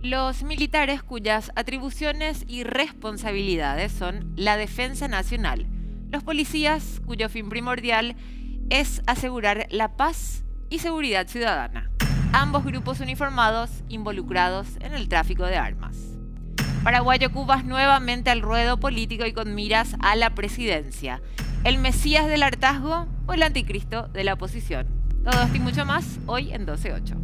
Los militares cuyas atribuciones y responsabilidades son la defensa nacional. Los policías cuyo fin primordial es asegurar la paz y seguridad ciudadana. Ambos grupos uniformados involucrados en el tráfico de armas. Paraguayo Cubas nuevamente al ruedo político y con miras a la presidencia. ¿El Mesías del hartazgo o el anticristo de la oposición? Todo esto y mucho más hoy en 12-8.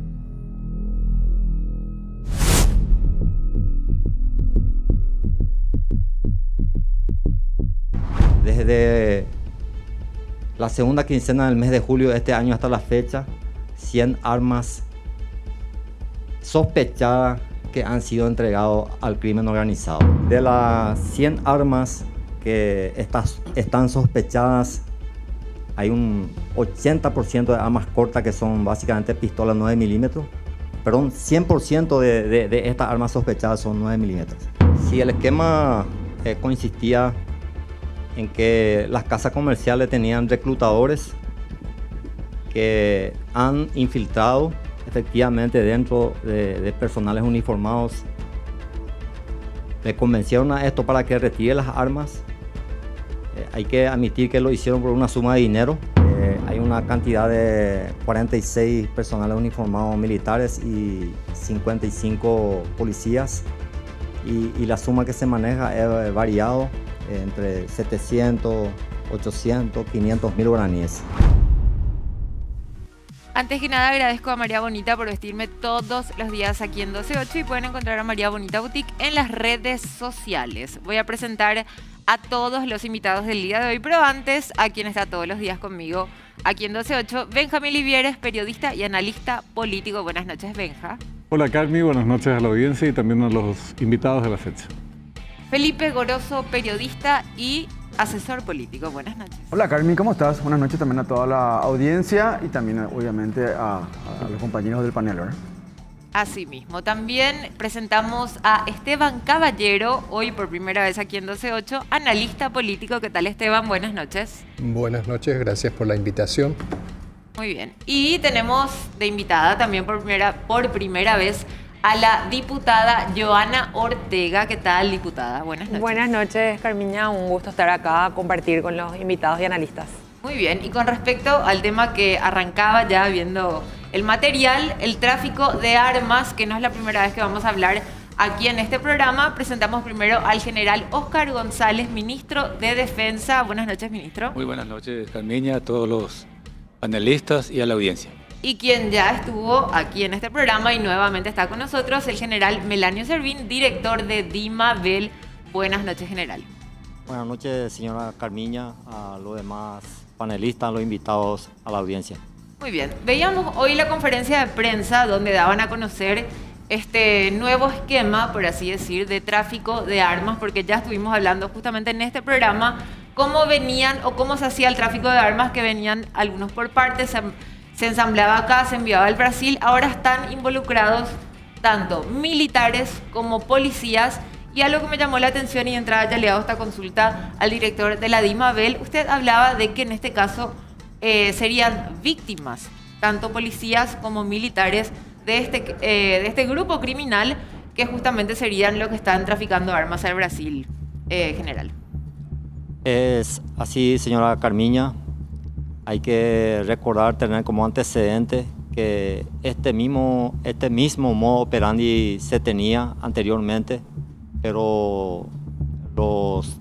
Desde la segunda quincena del mes de julio de este año hasta la fecha, 100 armas sospechadas que han sido entregadas al crimen organizado. De las 100 armas que están sospechadas, hay un 80% de armas cortas que son básicamente pistolas 9 milímetros. Perdón, 100% de estas armas sospechadas son 9 milímetros. Si el esquema consistía en que las casas comerciales tenían reclutadores que han infiltrado efectivamente dentro de personales uniformados, le convencieron a esto para que retire las armas. Hay que admitir que lo hicieron por una suma de dinero. Hay una cantidad de 46 personales uniformados militares y 55 policías, y la suma que se maneja es variado entre 700, 800, 500 mil guaraníes. Antes que nada agradezco a María Bonita por vestirme todos los días aquí en 12-8 y pueden encontrar a María Bonita Boutique en las redes sociales. Voy a presentar a todos los invitados del día de hoy, pero antes a quien está todos los días conmigo aquí en 12-8, Benjamín Livieres, periodista y analista político. Buenas noches, Benja. Hola, Carmi, buenas noches a la audiencia y también a los invitados de la fecha. Felipe Goroso, periodista y asesor político. Buenas noches. Hola, Carmi, ¿cómo estás? Buenas noches también a toda la audiencia y también, obviamente, a los compañeros del panel, ¿verdad? Asimismo, también presentamos a Esteban Caballero, hoy por primera vez aquí en 12-8, analista político. ¿Qué tal, Esteban? Buenas noches. Buenas noches, gracias por la invitación. Muy bien. Y tenemos de invitada también por primera vez a la diputada Joana Ortega. ¿Qué tal, diputada? Buenas noches. Buenas noches, Carmiña. Un gusto estar acá a compartir con los invitados y analistas. Muy bien. Y con respecto al tema que arrancaba ya viendo el material, el tráfico de armas, que no es la primera vez que vamos a hablar aquí en este programa, presentamos primero al general Óscar González, ministro de Defensa. Buenas noches, ministro. Muy buenas noches, Carmiña, a todos los panelistas y a la audiencia. Y quien ya estuvo aquí en este programa y nuevamente está con nosotros, el general Melanio Servín, director de DIMABEL. Buenas noches, general. Buenas noches, señora Carmiña, a los demás panelistas, a los invitados, a la audiencia. Muy bien. Veíamos hoy la conferencia de prensa donde daban a conocer este nuevo esquema, por así decir, de tráfico de armas, porque ya estuvimos hablando justamente en este programa cómo venían o cómo se hacía el tráfico de armas, que venían algunos por partes, se ensamblaba acá, se enviaba al Brasil. Ahora están involucrados tanto militares como policías. Y algo que me llamó la atención, y de entrada ya le hago esta consulta al director de la DIMABEL, usted hablaba de que en este caso serían víctimas, tanto policías como militares, de este grupo criminal que justamente serían los que están traficando armas al Brasil, general. Es así, señora Carmiña. Hay que recordar, tener como antecedente que este mismo modo operandi se tenía anteriormente, pero los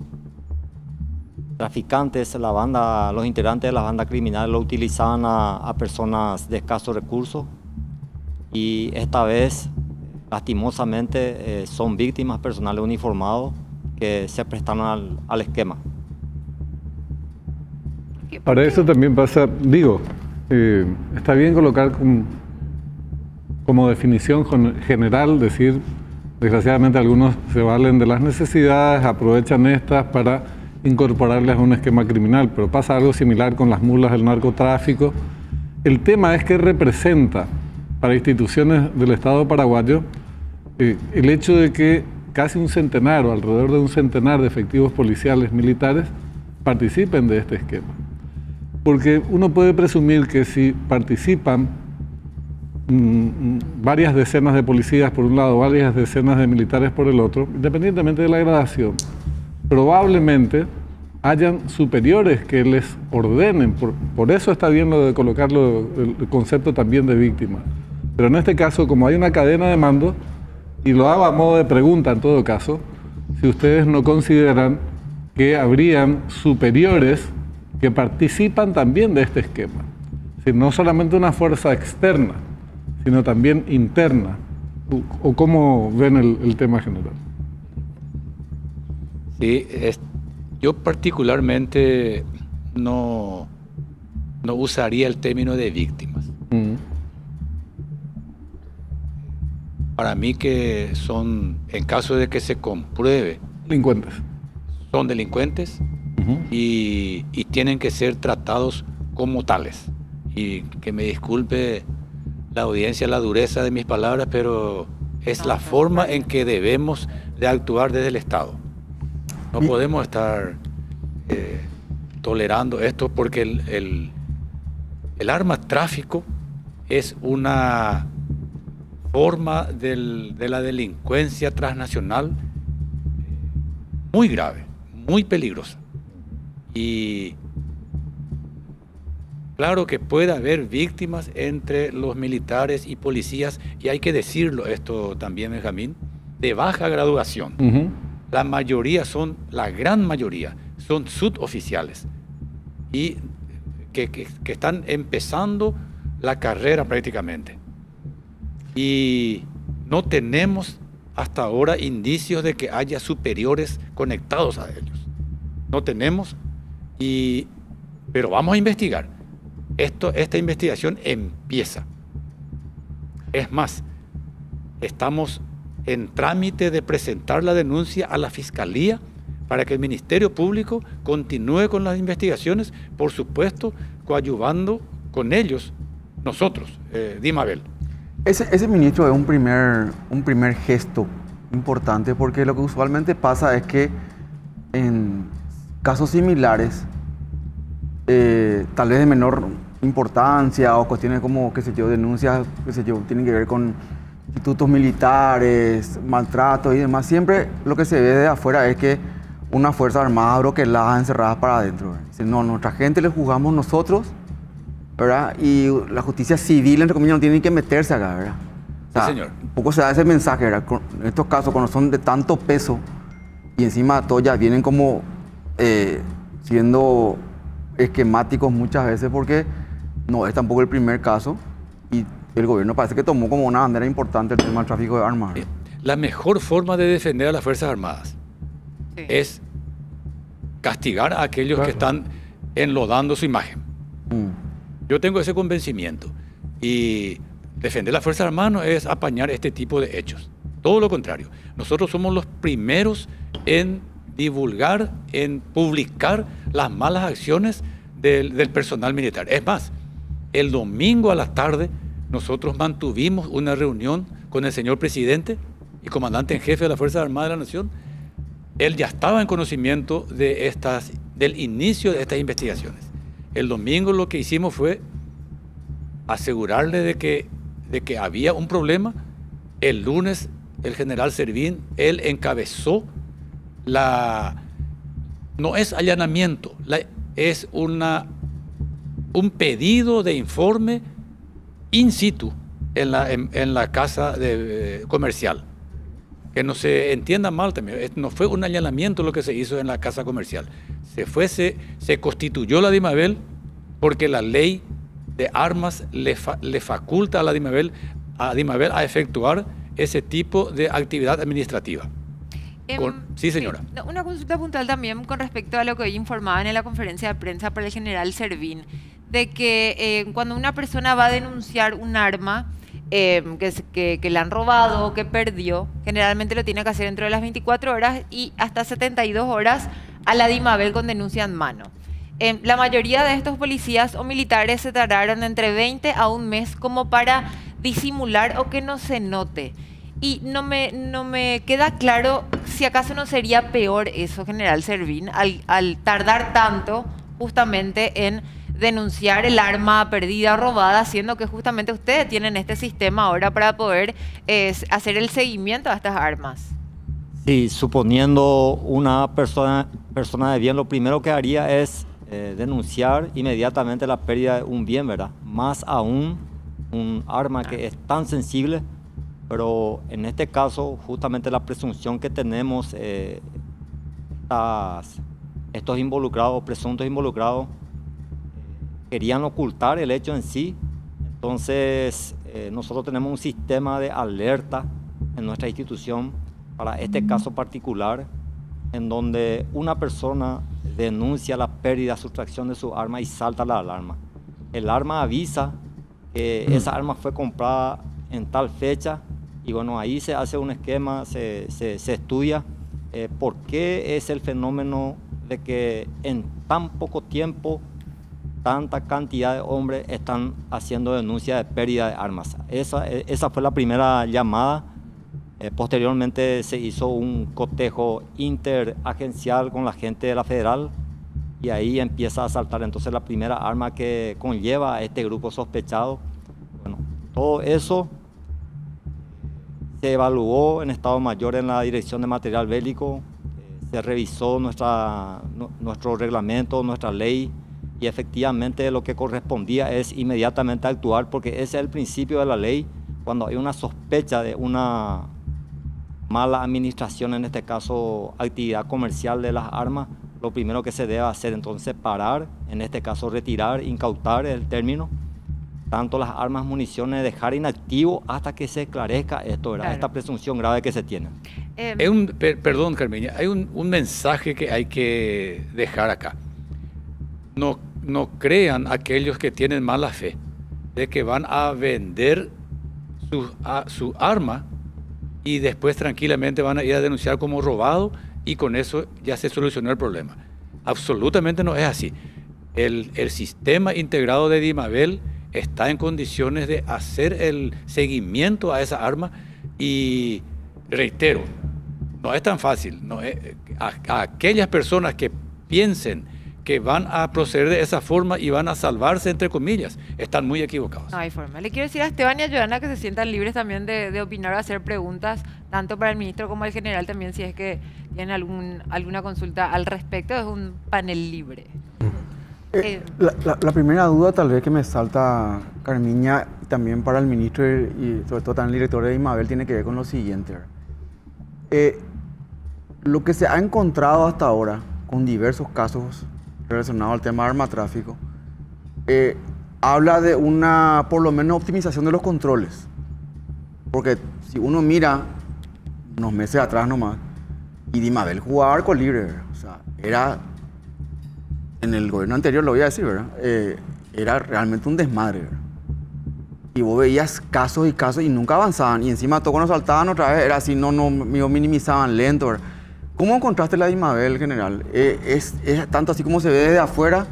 traficantes, los integrantes de la banda criminal lo utilizaban a personas de escasos recursos, y esta vez, lastimosamente, son víctimas personales uniformados que se prestaron al esquema. Para eso también pasa, está bien colocar como definición general, decir, desgraciadamente algunos se valen de las necesidades, aprovechan estas para incorporarlas a un esquema criminal, pero pasa algo similar con las mulas del narcotráfico. El tema es que representa para instituciones del Estado paraguayo el hecho de que casi un centenar o alrededor de un centenar de efectivos policiales militares participen de este esquema. Porque uno puede presumir que si participan varias decenas de policías por un lado, varias decenas de militares por el otro, independientemente de la gradación, probablemente hayan superiores que les ordenen. Por eso está bien lo de colocarlo, el concepto también de víctima. Pero en este caso, como hay una cadena de mando, y lo hago a modo de pregunta en todo caso, si ustedes no consideran que habrían superiores que participan también de este esquema. Es decir, no solamente una fuerza externa, sino también interna. ¿O cómo ven el tema general? Sí, yo particularmente no usaría el término de víctimas. Para mí que son, en caso de que se compruebe, Delincuentes. son delincuentes y tienen que ser tratados como tales. Y que me disculpe la audiencia la dureza de mis palabras, pero es la forma en que debemos de actuar desde el Estado. No podemos estar tolerando esto porque el arma tráfico es una forma de la delincuencia transnacional muy grave, muy peligrosa. Y claro que puede haber víctimas entre los militares y policías, y hay que decirlo esto también, Benjamín, de baja graduación. La mayoría la gran mayoría son suboficiales y que están empezando la carrera prácticamente. Y no tenemos hasta ahora indicios de que haya superiores conectados a ellos. No tenemos, pero vamos a investigar. Esta investigación empieza. Es más, estamos en trámite de presentar la denuncia a la Fiscalía para que el Ministerio Público continúe con las investigaciones, por supuesto, coadyuvando con ellos, nosotros, Dimabel. Ese ministro es un primer gesto importante, porque lo que usualmente pasa es que en casos similares, tal vez de menor importancia o cuestiones como, qué sé yo, denuncias, qué sé yo, tienen que ver con institutos militares, maltratos y demás, siempre lo que se ve de afuera es que una fuerza armada broquelada encerrada para adentro. Dicen, no, nuestra gente le juzgamos nosotros, ¿verdad? Y la justicia civil, entre comillas, no tiene que meterse acá, ¿verdad? O sea, sí, señor. Un poco se da ese mensaje, ¿verdad? En estos casos, cuando son de tanto peso y encima de todo ya vienen como siendo esquemáticos muchas veces, porque no es tampoco el primer caso y el gobierno parece que tomó como una bandera importante el tema del tráfico de armas. La mejor forma de defender a las Fuerzas Armadas es castigar a aquellos que están enlodando su imagen. Yo tengo ese convencimiento. Y defender las Fuerzas Armadas no es apañar este tipo de hechos. Todo lo contrario. Nosotros somos los primeros en divulgar, en publicar las malas acciones del personal militar. Es más, el domingo a la tarde nosotros mantuvimos una reunión con el señor presidente y comandante en jefe de las Fuerzas Armadas de la Nación. Él ya estaba en conocimiento del inicio de estas investigaciones. El domingo lo que hicimos fue asegurarle de que había un problema. El lunes el general Servín, él encabezó no es allanamiento, es un pedido de informe in situ en la casa comercial. Que no se entienda mal también, no fue un allanamiento lo que se hizo en la casa comercial. Se constituyó la Dimabel porque la ley de armas le faculta a la Dimabel a efectuar ese tipo de actividad administrativa. Sí, señora. Sí, una consulta puntual también con respecto a lo que hoy informaban en la conferencia de prensa para el general Servín, de que cuando una persona va a denunciar un arma que le han robado o que perdió, generalmente lo tiene que hacer dentro de las 24 horas y hasta 72 horas a la Dimabel con denuncia en mano. La mayoría de estos policías o militares se tardaron entre 20 a un mes como para disimular o que no se note. Y no me queda claro si acaso no sería peor eso, general Servín, al tardar tanto justamente en denunciar el arma perdida, robada, siendo que justamente ustedes tienen este sistema ahora para poder hacer el seguimiento a estas armas? Sí, suponiendo una persona de bien, lo primero que haría es denunciar inmediatamente la pérdida de un bien, ¿verdad? Más aún un arma que es tan sensible, pero en este caso justamente la presunción que tenemos, estos involucrados, presuntos involucrados, querían ocultar el hecho en sí. Entonces nosotros tenemos un sistema de alerta en nuestra institución para este caso particular, en donde una persona denuncia la pérdida, sustracción de su arma y salta la alarma. El arma avisa que esa arma fue comprada en tal fecha y bueno, ahí se hace un esquema, se estudia por qué es el fenómeno de que en tan poco tiempo tanta cantidad de hombres están haciendo denuncia de pérdida de armas. Esa fue la primera llamada. Posteriormente se hizo un cotejo interagencial con la gente de la Federal y ahí empieza a saltar entonces la primera arma que conlleva a este grupo sospechado. Bueno, todo eso se evaluó en Estado Mayor en la Dirección de Material Bélico, se revisó nuestro reglamento, nuestra ley, y efectivamente lo que correspondía es inmediatamente actuar, porque ese es el principio de la ley. Cuando hay una sospecha de una mala administración, en este caso actividad comercial de las armas, lo primero que se debe hacer entonces parar, en este caso retirar, incautar el término, tanto las armas, municiones, dejar inactivo hasta que se esclarezca esto, ¿verdad? Claro. Esta presunción grave que se tiene. Perdón, Carmeña, hay un mensaje que hay que dejar acá. No crean aquellos que tienen mala fe de que van a vender su arma y después tranquilamente van a ir a denunciar como robado y con eso ya se solucionó el problema. Absolutamente no es así. El sistema integrado de DIMABEL está en condiciones de hacer el seguimiento a esa arma y reitero, no es tan fácil. A aquellas personas que piensen que van a proceder de esa forma y van a salvarse, entre comillas, están muy equivocados. No hay forma. Le quiero decir a Esteban y a Joana que se sientan libres también de opinar o hacer preguntas, tanto para el ministro como al general también, si es que tienen alguna consulta al respecto. Es un panel libre. La primera duda tal vez que me salta, Carmiña, también para el ministro y sobre todo también el director de DIMABEL, tiene que ver con lo siguiente. Lo que se ha encontrado hasta ahora con diversos casos relacionados al tema de armatráfico, habla de una, por lo menos, optimización de los controles. Porque si uno mira unos meses atrás nomás, y DIMABEL jugaba arco libre, ¿verdad? O sea, era, en el gobierno anterior, lo voy a decir, ¿verdad? Era realmente un desmadre, ¿verdad? Y vos veías casos y casos y nunca avanzaban. Y encima todo cuando saltaban otra vez, era así, no minimizaban lento, ¿verdad? ¿Cómo encontraste la DIMABEL, general? ¿Es tanto así como se ve desde afuera?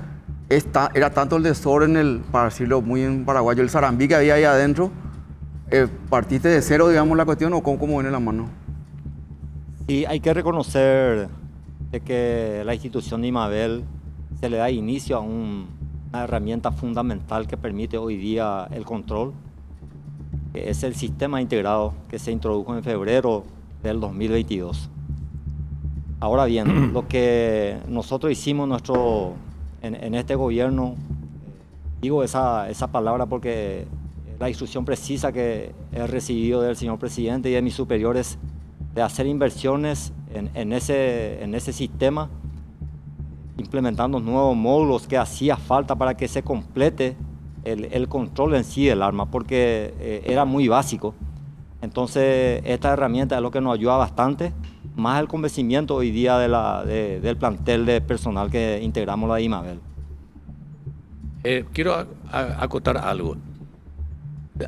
¿Era tanto el desorden, para decirlo muy en paraguayo, el zarambí que había ahí adentro? ¿Partiste de cero, digamos, la cuestión o cómo viene la mano? Sí, hay que reconocer de que la institución DIMABEL se le da inicio a una herramienta fundamental que permite hoy día el control, que es el sistema integrado que se introdujo en febrero del 2022. Ahora bien, lo que nosotros hicimos en este gobierno, digo esa palabra porque la instrucción precisa que he recibido del señor presidente y de mis superiores de hacer inversiones en ese sistema, implementando nuevos módulos que hacía falta para que se complete el control en sí del arma, porque era muy básico. Entonces, esta herramienta es lo que nos ayuda bastante, más el convencimiento hoy día del plantel de personal que integramos la DIMABEL. Quiero acotar algo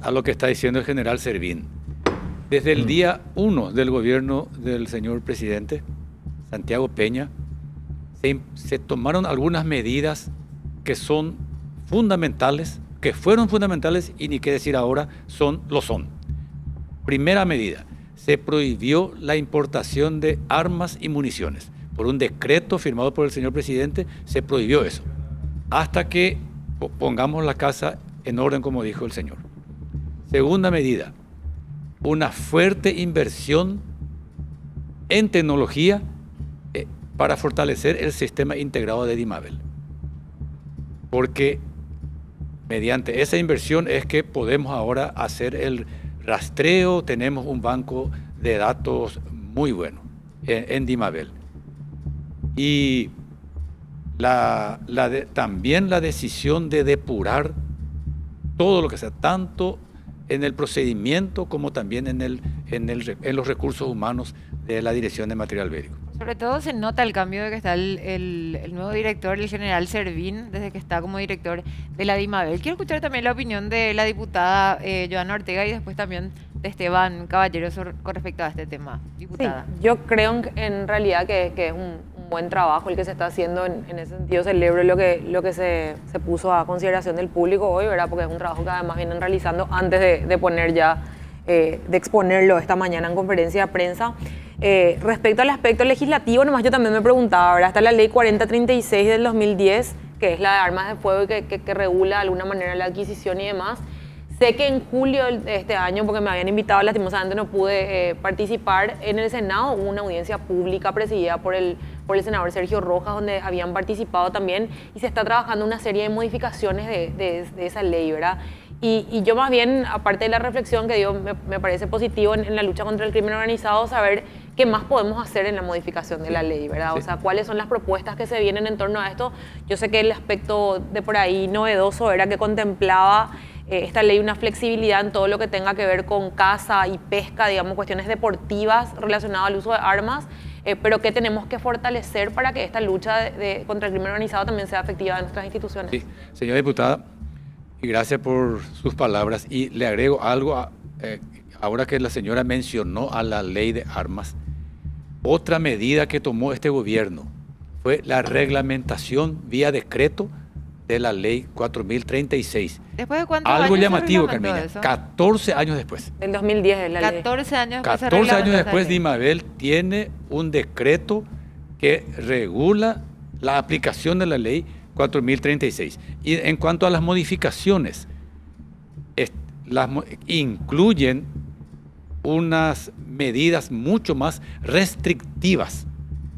a lo que está diciendo el general Servín. Desde el día 1 del gobierno del señor presidente Santiago Peña, se tomaron algunas medidas que son fundamentales, que fueron fundamentales y ni qué decir ahora, lo son. Primera medida, se prohibió la importación de armas y municiones. Por un decreto firmado por el señor presidente se prohibió eso. Hasta que pongamos la casa en orden, como dijo el señor. Segunda medida, una fuerte inversión en tecnología para fortalecer el sistema integrado de DIMABEL. Porque mediante esa inversión es que podemos ahora hacer el rastreo, tenemos un banco de datos muy bueno en DIMABEL. Y también la decisión de depurar todo lo que sea, tanto en el procedimiento como también en los recursos humanos de la Dirección de Material Bélico. Sobre todo se nota el cambio de que está el nuevo director, el general Servín, desde que está como director de la DIMABEL. Quiero escuchar también la opinión de la diputada Joana Ortega y después también de Esteban Caballero con respecto a este tema. Diputada. Sí, yo creo en realidad que es un buen trabajo el que se está haciendo. En ese sentido celebro lo que se puso a consideración del público hoy, ¿verdad? Porque es un trabajo que además vienen realizando antes de poner ya, de exponerlo esta mañana en conferencia de prensa. Respecto al aspecto legislativo, nomás yo también me preguntaba, ¿verdad? Está la ley 4036 del 2010, que es la de armas de fuego y que regula de alguna manera la adquisición y demás. Sé que en julio de este año, porque me habían invitado, lastimosamente no pude participar, en el Senado hubo una audiencia pública presidida por el senador Sergio Rojas, donde habían participado también, y se está trabajando una serie de modificaciones de esa ley, ¿verdad? Y yo más bien, aparte de la reflexión que dio, me parece positivo en la lucha contra el crimen organizado, saber qué más podemos hacer en la modificación de la ley, ¿verdad? Sí. O sea, cuáles son las propuestas que se vienen en torno a esto. Yo sé que el aspecto de por ahí novedoso era que contemplaba esta ley una flexibilidad en todo lo que tenga que ver con caza y pesca, digamos, cuestiones deportivas relacionadas al uso de armas, pero que tenemos que fortalecer para que esta lucha contra el crimen organizado también sea efectiva en nuestras instituciones. Sí, señora diputada, y gracias por sus palabras. Y le agrego algo, ahora que la señora mencionó a la ley de armas, otra medida que tomó este gobierno fue la reglamentación vía decreto de la ley 4036. ¿Después de cuántos algo años llamativo, se reglamentó Carmina, eso? 14 años después. Del 2010 es la 14 ley. años 14 años después, DIMABEL tiene un decreto que regula la aplicación de la ley 4036. Y en cuanto a las modificaciones, incluyen unas medidas mucho más restrictivas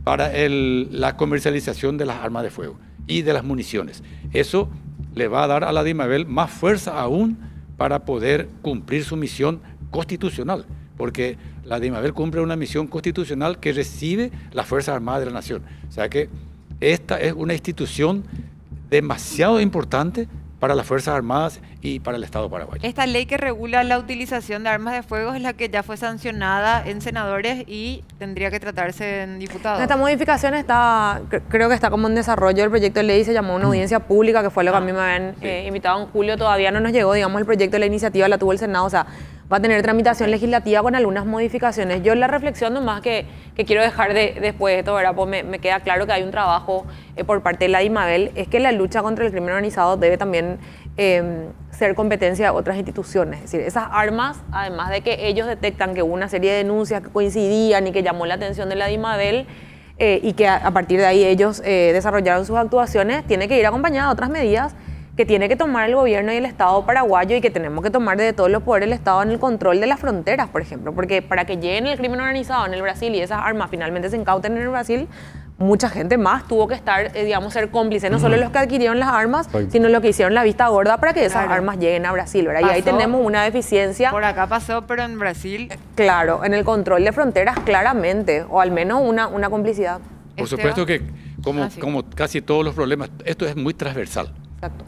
para la comercialización de las armas de fuego y de las municiones. Eso le va a dar a la DIMABEL más fuerza aún para poder cumplir su misión constitucional, porque la DIMABEL cumple una misión constitucional que recibe las Fuerzas Armadas de la Nación. O sea que esta es una institución demasiado importante para las Fuerzas Armadas y para el Estado paraguayo. Esta ley que regula la utilización de armas de fuego es la que ya fue sancionada en senadores y tendría que tratarse en diputados. Esta modificación creo que está como en desarrollo. El proyecto de ley se llamó una audiencia pública, que fue lo que a mí me habían invitado en julio. Todavía no nos llegó, digamos, el proyecto de la iniciativa, la tuvo el Senado. O sea, va a tener tramitación legislativa con algunas modificaciones. Yo la reflexión nomás que quiero dejar después de esto, ¿verdad? Pues me queda claro que hay un trabajo por parte de la DIMABEL, es que la lucha contra el crimen organizado debe también ser competencia de otras instituciones. Es decir, esas armas, además de que ellos detectan que hubo una serie de denuncias que coincidían y que llamó la atención de la DIMABEL, y que a partir de ahí ellos desarrollaron sus actuaciones, tiene que ir acompañada de otras medidas que tiene que tomar el gobierno y el Estado paraguayo, y que tenemos que tomar desde todos los poderes del Estado en el control de las fronteras, por ejemplo, porque para que lleguen el crimen organizado en el Brasil y esas armas finalmente se incauten en el Brasil, mucha gente más tuvo que estar, digamos, ser cómplice, no solo los que adquirieron las armas, sino los que hicieron la vista gorda para que esas armas lleguen a Brasil, ¿verdad? Y ahí tenemos una deficiencia. Por acá pasó, pero en Brasil. Claro, en el control de fronteras claramente, o al menos una complicidad. Por supuesto que, como casi todos los problemas, esto es muy transversal. Exacto.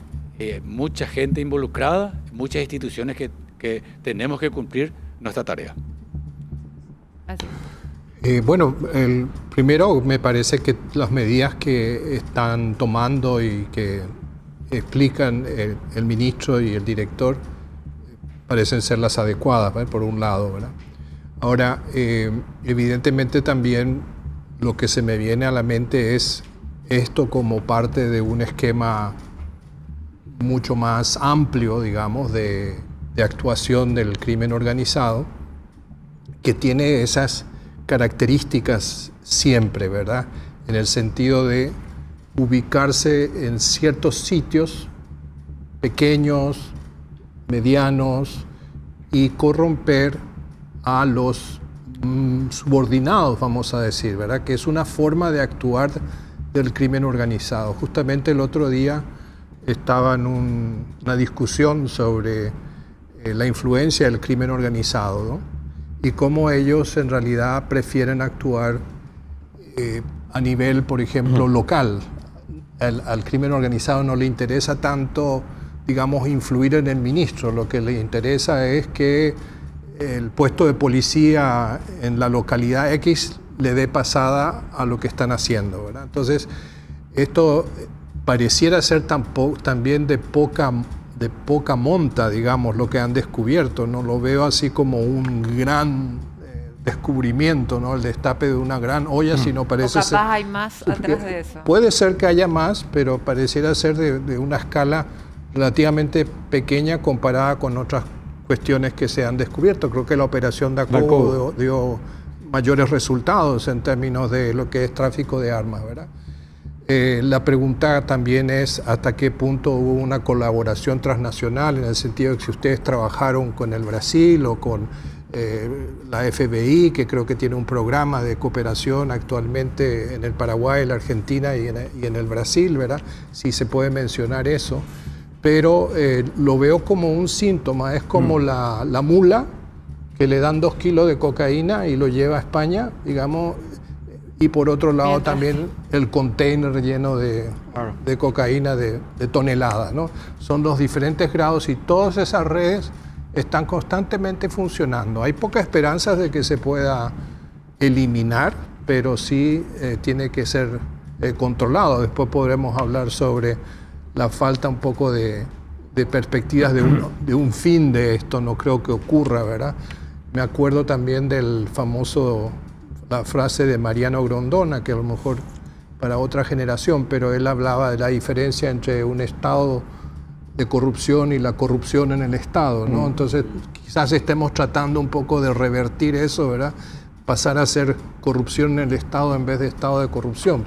Mucha gente involucrada, muchas instituciones que tenemos que cumplir nuestra tarea. Así. Bueno, primero me parece que las medidas que están tomando y que explican el ministro y el director parecen ser las adecuadas, ¿verdad? Por un lado, ¿verdad? Ahora, evidentemente también lo que se me viene a la mente es esto como parte de un esquema mucho más amplio, digamos, de actuación del crimen organizado, que tiene esas características siempre, ¿verdad? En el sentido de ubicarse en ciertos sitios pequeños, medianos, y corromper a los subordinados, vamos a decir, ¿verdad? Que es una forma de actuar del crimen organizado. Justamente el otro día estaba en una discusión sobre la influencia del crimen organizado, ¿no? Y cómo ellos en realidad prefieren actuar a nivel, por ejemplo, local. Al crimen organizado no le interesa tanto, digamos, influir en el ministro. Lo que le interesa es que el puesto de policía en la localidad X le dé pasada a lo que están haciendo, ¿verdad? Entonces, esto pareciera ser también de poca monta, digamos, lo que han descubierto. No lo veo así como un gran descubrimiento, ¿no? El destape de una gran olla, sino parece ser... O capaz hay más atrás de eso. Puede ser que haya más, pero pareciera ser de una escala relativamente pequeña comparada con otras cuestiones que se han descubierto. Creo que la operación Dacobo dio mayores resultados en términos de lo que es tráfico de armas, ¿verdad? La pregunta también es hasta qué punto hubo una colaboración transnacional, en el sentido de que si ustedes trabajaron con el Brasil o con la FBI, que creo que tiene un programa de cooperación actualmente en el Paraguay, la Argentina y en el Brasil, ¿verdad? Si se puede mencionar eso. Pero lo veo como un síntoma, es como la mula que le dan 2 kilos de cocaína y lo lleva a España, digamos, y por otro lado también el container lleno de cocaína de toneladas, ¿no? Son los diferentes grados y todas esas redes están constantemente funcionando. Hay poca esperanza de que se pueda eliminar, pero sí tiene que ser controlado. Después podremos hablar sobre la falta un poco de perspectivas de un fin de esto. No creo que ocurra, ¿verdad? Me acuerdo también del famoso, la frase de Mariano Grondona, que a lo mejor para otra generación, pero él hablaba de la diferencia entre un estado de corrupción y la corrupción en el Estado, ¿no? Entonces, quizás estemos tratando un poco de revertir eso, ¿verdad? Pasar a ser corrupción en el Estado en vez de estado de corrupción,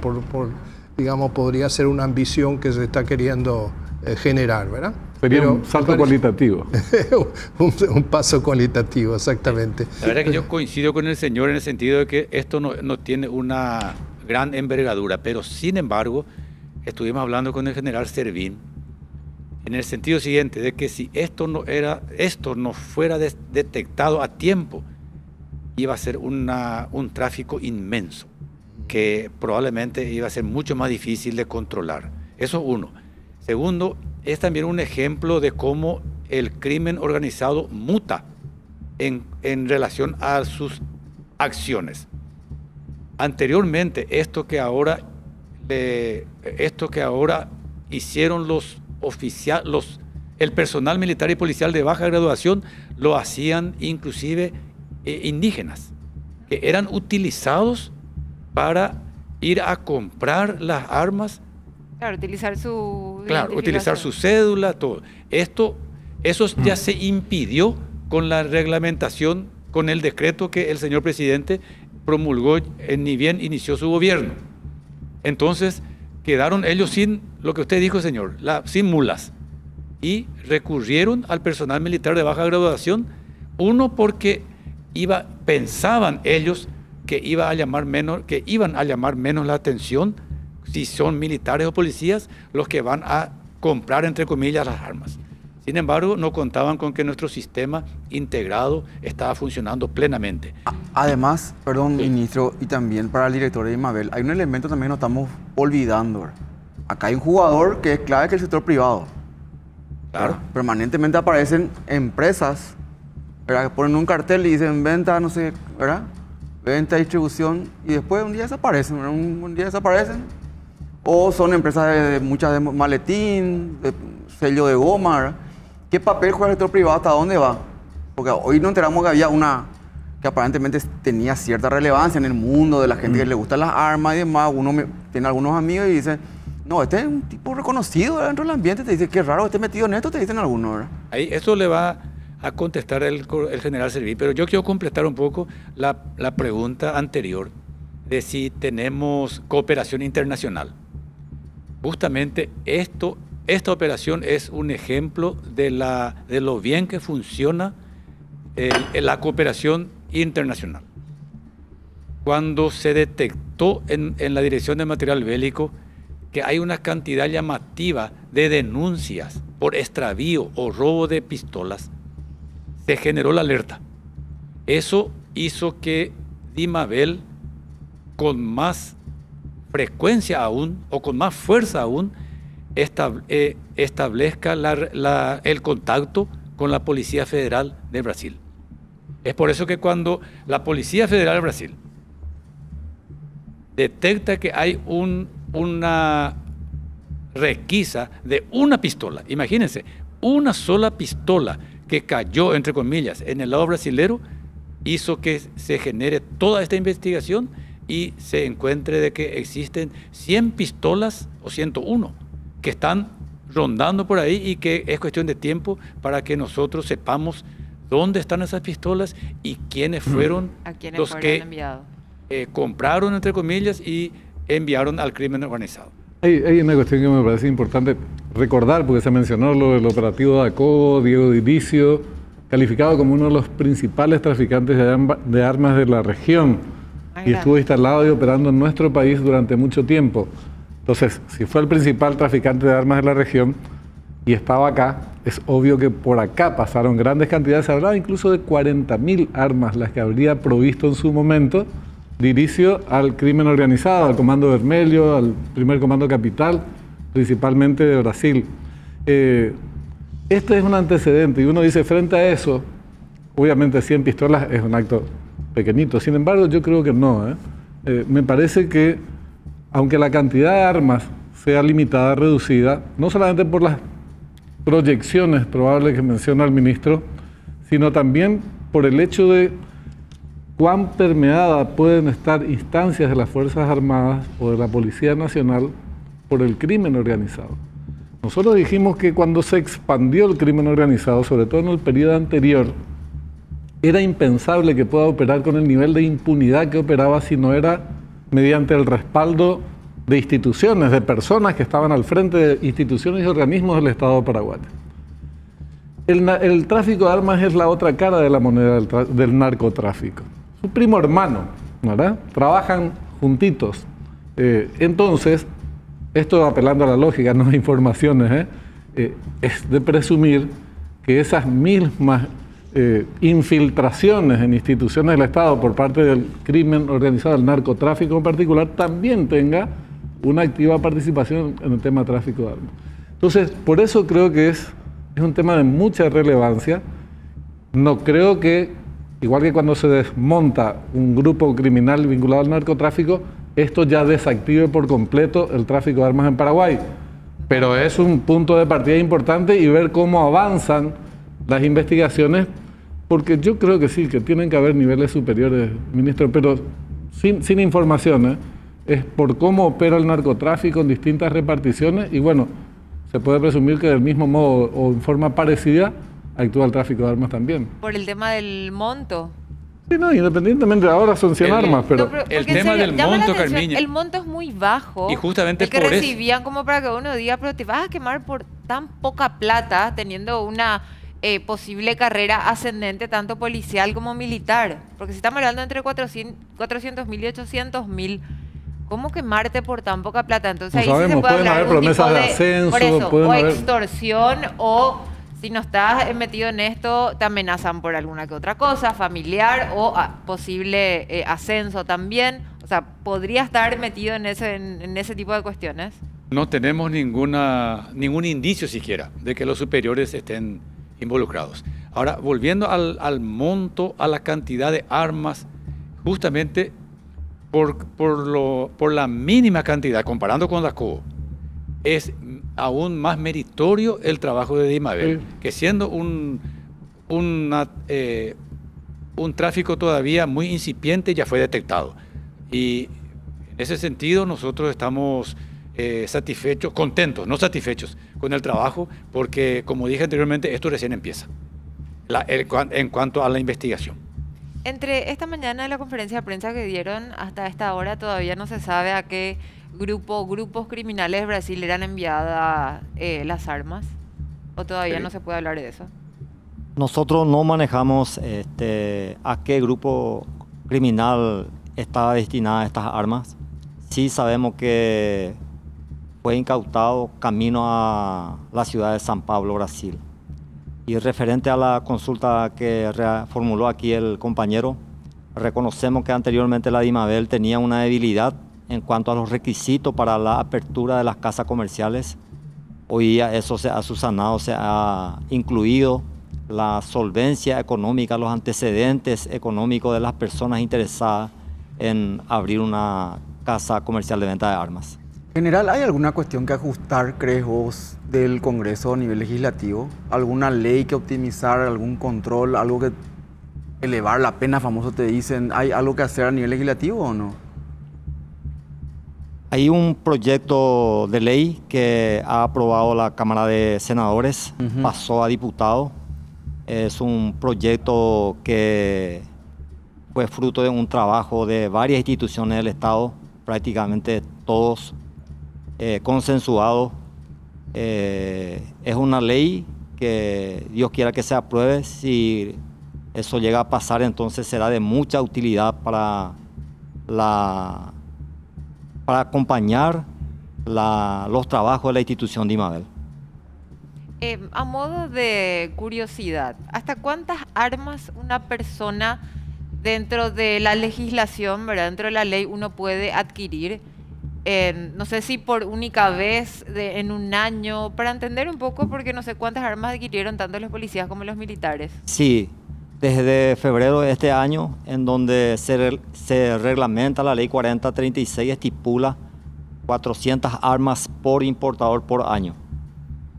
digamos, podría ser una ambición que se está queriendo generar, ¿verdad? Sería un salto cualitativo. un paso cualitativo, exactamente. La verdad que yo coincido con el señor en el sentido de que esto no tiene una gran envergadura, pero sin embargo, estuvimos hablando con el general Servín en el sentido siguiente, de que si esto no fuera detectado a tiempo, iba a ser un tráfico inmenso, que probablemente iba a ser mucho más difícil de controlar. Eso uno. Segundo, es también un ejemplo de cómo el crimen organizado muta en relación a sus acciones. Anteriormente, esto que ahora hicieron el personal militar y policial de baja graduación, lo hacían inclusive indígenas, que eran utilizados para ir a comprar las armas. Claro, utilizar su cédula, todo. Eso ya se impidió con la reglamentación, con el decreto que el señor presidente promulgó ni bien inició su gobierno. Entonces, quedaron ellos sin, lo que usted dijo, señor, sin mulas. Y recurrieron al personal militar de baja graduación, uno porque pensaban ellos que iban a llamar menos la atención si son militares o policías los que van a comprar, entre comillas, las armas. Sin embargo, no contaban con que nuestro sistema integrado estaba funcionando plenamente. Además, perdón, ministro, y también para el director de Imabel, hay un elemento también que no estamos olvidando. Acá hay un jugador que es clave, que es el sector privado. Claro. Permanentemente aparecen empresas, ¿verdad? Que ponen un cartel y dicen venta, no sé, ¿verdad? Venta, distribución, y después un día desaparecen, ¿verdad? Un día desaparecen. O son empresas muchas de maletín, de sello de goma, ¿verdad? ¿Qué papel juega el sector privado? ¿Hasta dónde va? Porque hoy nos enteramos que había una que aparentemente tenía cierta relevancia en el mundo de la gente que le gustan las armas y demás. Uno tiene algunos amigos y dice, no, este es un tipo reconocido dentro del ambiente. Te dice, qué raro que esté metido en esto, te dicen algunos, ¿verdad? Ahí, eso le va a contestar el general Servín, pero yo quiero completar un poco la pregunta anterior de si tenemos cooperación internacional. Justamente esto esta operación es un ejemplo de lo bien que funciona la cooperación internacional. Cuando se detectó en la Dirección de Material Bélico que hay una cantidad llamativa de denuncias por extravío o robo de pistolas, se generó la alerta. Eso hizo que Dimabel, con más frecuencia aún o con más fuerza aún, establezca el contacto con la Policía Federal de Brasil. Es por eso que cuando la Policía Federal de Brasil detecta que hay una requisa de una pistola, imagínense, una sola pistola que cayó, entre comillas, en el lado brasilero, hizo que se genere toda esta investigación y se encuentre de que existen 100 pistolas o 101 que están rondando por ahí y que es cuestión de tiempo para que nosotros sepamos dónde están esas pistolas y quiénes fueron los que compraron, entre comillas, y enviaron al crimen organizado. Hay una cuestión que me parece importante recordar, porque se mencionó lo del operativo Dacobo, Diego Diricio, calificado como uno de los principales traficantes de armas de la región, y estuvo instalado y operando en nuestro país durante mucho tiempo. Entonces, si fue el principal traficante de armas de la región y estaba acá, es obvio que por acá pasaron grandes cantidades, se hablaba incluso de 40.000 armas las que habría provisto en su momento Diricio al crimen organizado, al Comando Vermelho, al primer Comando Capital, principalmente de Brasil. Este es un antecedente y uno dice, frente a eso, obviamente 100 pistolas es un acto pequeñito, sin embargo yo creo que no. Me parece que aunque la cantidad de armas sea limitada, reducida, no solamente por las proyecciones probables que menciona el ministro, sino también por el hecho de cuán permeada pueden estar instancias de las Fuerzas Armadas o de la Policía Nacional por el crimen organizado. Nosotros dijimos que cuando se expandió el crimen organizado, sobre todo en el periodo anterior, era impensable que pueda operar con el nivel de impunidad que operaba si no era mediante el respaldo de instituciones, de personas que estaban al frente de instituciones y organismos del Estado paraguayo. El tráfico de armas es la otra cara de la moneda del narcotráfico. Su primo hermano, ¿verdad? Trabajan juntitos. Entonces, esto apelando a la lógica, no a informaciones, es de presumir que esas mismas infiltraciones en instituciones del Estado por parte del crimen organizado, el narcotráfico en particular, también tenga una activa participación en el tema de tráfico de armas. Entonces, por eso creo que es un tema de mucha relevancia. No creo que, igual que cuando se desmonta un grupo criminal vinculado al narcotráfico, esto ya desactive por completo el tráfico de armas en Paraguay. Pero es un punto de partida importante y ver cómo avanzan las investigaciones, porque yo creo que sí, que tienen que haber niveles superiores, ministro, pero sin información, es por cómo opera el narcotráfico en distintas reparticiones y bueno, se puede presumir que del mismo modo o en forma parecida actúa el tráfico de armas también. Por el tema del monto. Sí, no, independientemente, ahora son 100 armas, pero... No, pero el tema del monto, Carmiña. El monto es muy bajo. Y justamente el que por recibían como para que uno diga, pero te vas a quemar por tan poca plata, teniendo una posible carrera ascendente, tanto policial como militar. Porque si estamos hablando entre 400.000 y 800.000, ¿cómo quemarte por tan poca plata? Entonces no ahí sabemos, sí se puede pueden hablar haber promesas de ascenso, por eso, pueden o haber... extorsión, o si no estás metido en esto, te amenazan por alguna que otra cosa, familiar o posible ascenso también. O sea, ¿podría estar metido en ese tipo de cuestiones? No tenemos ningún indicio siquiera de que los superiores estén involucrados. Ahora, volviendo al monto, a la cantidad de armas, justamente por la mínima cantidad, comparando con Dacobo, es aún más meritorio el trabajo de Dimabel, que siendo un tráfico todavía muy incipiente ya fue detectado. Y en ese sentido nosotros estamos satisfechos, contentos, no satisfechos con el trabajo, porque como dije anteriormente, esto recién empieza en cuanto a la investigación. Entre esta mañana y la conferencia de prensa que dieron hasta esta hora todavía no se sabe a qué grupos criminales de Brasil eran enviadas las armas? ¿O todavía no se puede hablar de eso? Nosotros no manejamos a qué grupo criminal estaba destinada estas armas. Sí sabemos que fue incautado camino a la ciudad de San Pablo, Brasil. Y referente a la consulta que formuló aquí el compañero, reconocemos que anteriormente la DIMABEL tenía una debilidad en cuanto a los requisitos para la apertura de las casas comerciales. Hoy día eso se ha subsanado, se ha incluido la solvencia económica, los antecedentes económicos de las personas interesadas en abrir una casa comercial de venta de armas. General, ¿hay alguna cuestión que ajustar, crees vos, del Congreso a nivel legislativo? ¿Alguna ley que optimizar, algún control, algo que elevar la pena, famoso te dicen? ¿Hay algo que hacer a nivel legislativo o no? Hay un proyecto de ley que ha aprobado la Cámara de Senadores, pasó a diputado. Es un proyecto que fue fruto de un trabajo de varias instituciones del Estado, prácticamente todos consensuados. Es una ley que Dios quiera que se apruebe. Si eso llega a pasar, entonces será de mucha utilidad para acompañar los trabajos de la institución DIMABEL. A modo de curiosidad, ¿hasta cuántas armas una persona dentro de la legislación, ¿verdad? Dentro de la ley, uno puede adquirir? No sé si por única vez en un año, para entender un poco, porque no sé cuántas armas adquirieron tanto los policías como los militares. Sí, desde febrero de este año, en donde se reglamenta la ley 4036, estipula 400 armas por importador por año.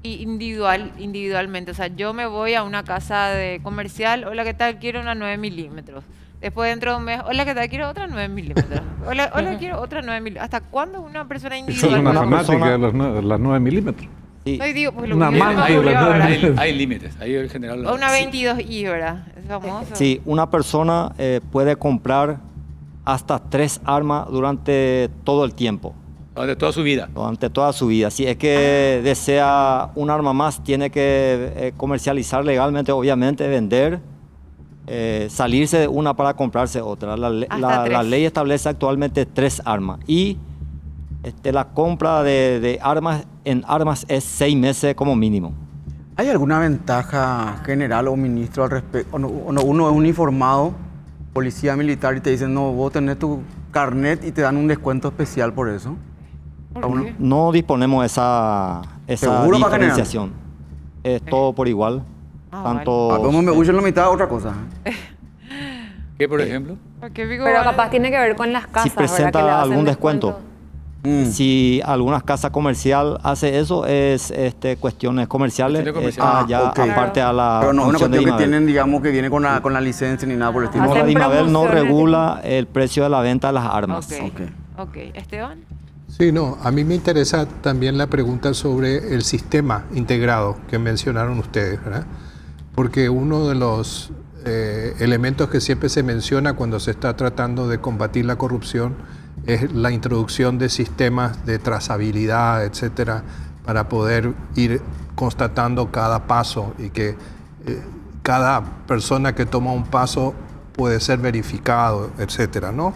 Y individualmente, o sea, yo me voy a una casa de comercial, hola, ¿qué tal? Quiero una 9 milímetros. Después dentro de un mes, hola, ¿qué tal? Quiero otra 9 milímetros. Hola, quiero otra 9 milímetros. ¿Hasta cuándo una persona individual? Es una fanática de las 9 milímetros. Sí. No, digo, pues lo Una que yo mano me ahí, ocurrió ¿verdad? ahora. Hay límites, ahí el general... O una 22i, ¿verdad? Es famoso. Sí, una persona puede comprar hasta 3 armas durante todo el tiempo. De toda su vida. Durante toda su vida. Si es que desea un arma más, tiene que comercializar legalmente, obviamente, vender, salirse de una para comprarse otra. La ley establece actualmente 3 armas. Y la compra de armas en armas es 6 meses como mínimo. ¿Hay alguna ventaja, general o ministro, al respecto? Uno es uniformado, policía militar, y te dicen, no, vos tenés tu carnet y te dan un descuento especial por eso. No disponemos de esa diferenciación. Es todo por igual. Tanto Como me gusta en la mitad, otra cosa. ¿Qué, por ejemplo? Pero capaz tiene que ver con las casas, si presenta ¿verdad? Que le hacen algún descuento. Si algunas casas comercial hace eso, es cuestiones comerciales, aparte a la... Pero no es una función de cuestión que DIMABEL. tienen, digamos, que viene con la licencia ni nada por el estilo. No, la Hacen DIMABEL no promociones. regula el precio de la venta de las armas. Ok. Esteban. Sí, no, a mí me interesa también la pregunta sobre el sistema integrado que mencionaron ustedes, ¿verdad? Porque uno de los elementos que siempre se menciona cuando se está tratando de combatir la corrupción es la introducción de sistemas de trazabilidad, etcétera, para poder ir constatando cada paso y que cada persona que toma un paso puede ser verificado, etcétera, ¿no?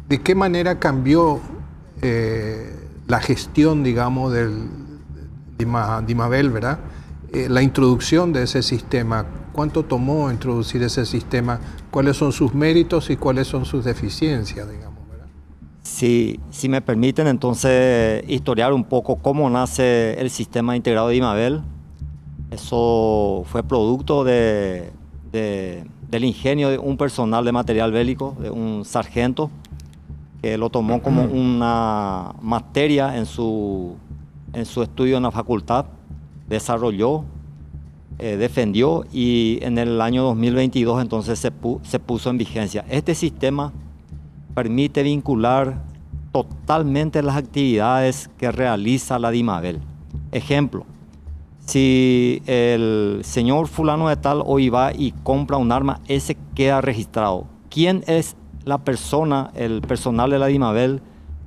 ¿De qué manera cambió la gestión, digamos, del DIMABEL, ¿verdad? La introducción de ese sistema, ¿cuánto tomó introducir ese sistema? ¿Cuáles son sus méritos y cuáles son sus deficiencias, digamos, ¿verdad? Si me permiten, entonces, historiar un poco cómo nace el sistema integrado de DIMABEL. Eso fue producto del ingenio de un personal de material bélico, de un sargento, que lo tomó como una materia en su estudio en la facultad, desarrolló, defendió, y en el año 2022 entonces se puso en vigencia. Este sistema permite vincular totalmente las actividades que realiza la DIMABEL. Ejemplo, si el señor fulano de tal hoy va y compra un arma, ese queda registrado. ¿Quién es la persona, el personal de la DIMABEL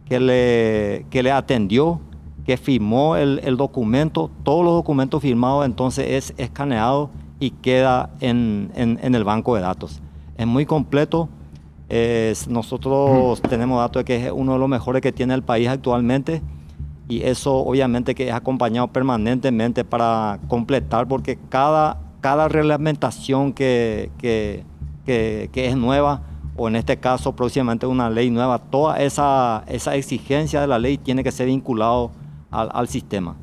que le atendió, que firmó el documento. Todos los documentos firmados entonces es escaneado y queda en el banco de datos. Es muy completo. Nosotros tenemos datos de que es uno de los mejores que tiene el país actualmente, y eso obviamente que es acompañado permanentemente para completar, porque cada reglamentación que es nueva, o en este caso próximamente una ley nueva, toda esa exigencia de la ley tiene que ser vinculado al sistema.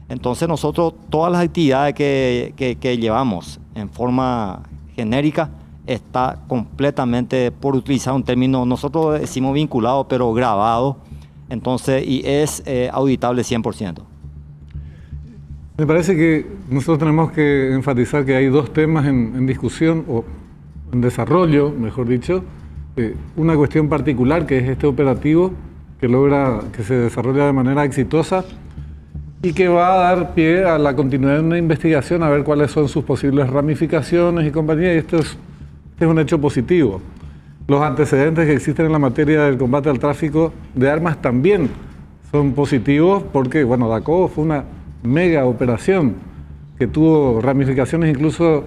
Entonces nosotros todas las actividades que llevamos en forma genérica está completamente, por utilizar un término, nosotros decimos vinculado, pero grabado, entonces, y es auditable 100%. Me parece que nosotros tenemos que enfatizar que hay dos temas en discusión, o en desarrollo, mejor dicho. Una cuestión particular, que es este operativo, que logra que se desarrolle de manera exitosa y que va a dar pie a la continuidad de una investigación, a ver cuáles son sus posibles ramificaciones y compañía, y esto es un hecho positivo. Los antecedentes que existen en la materia del combate al tráfico de armas también son positivos, porque, bueno, Dacobo fue una mega operación que tuvo ramificaciones incluso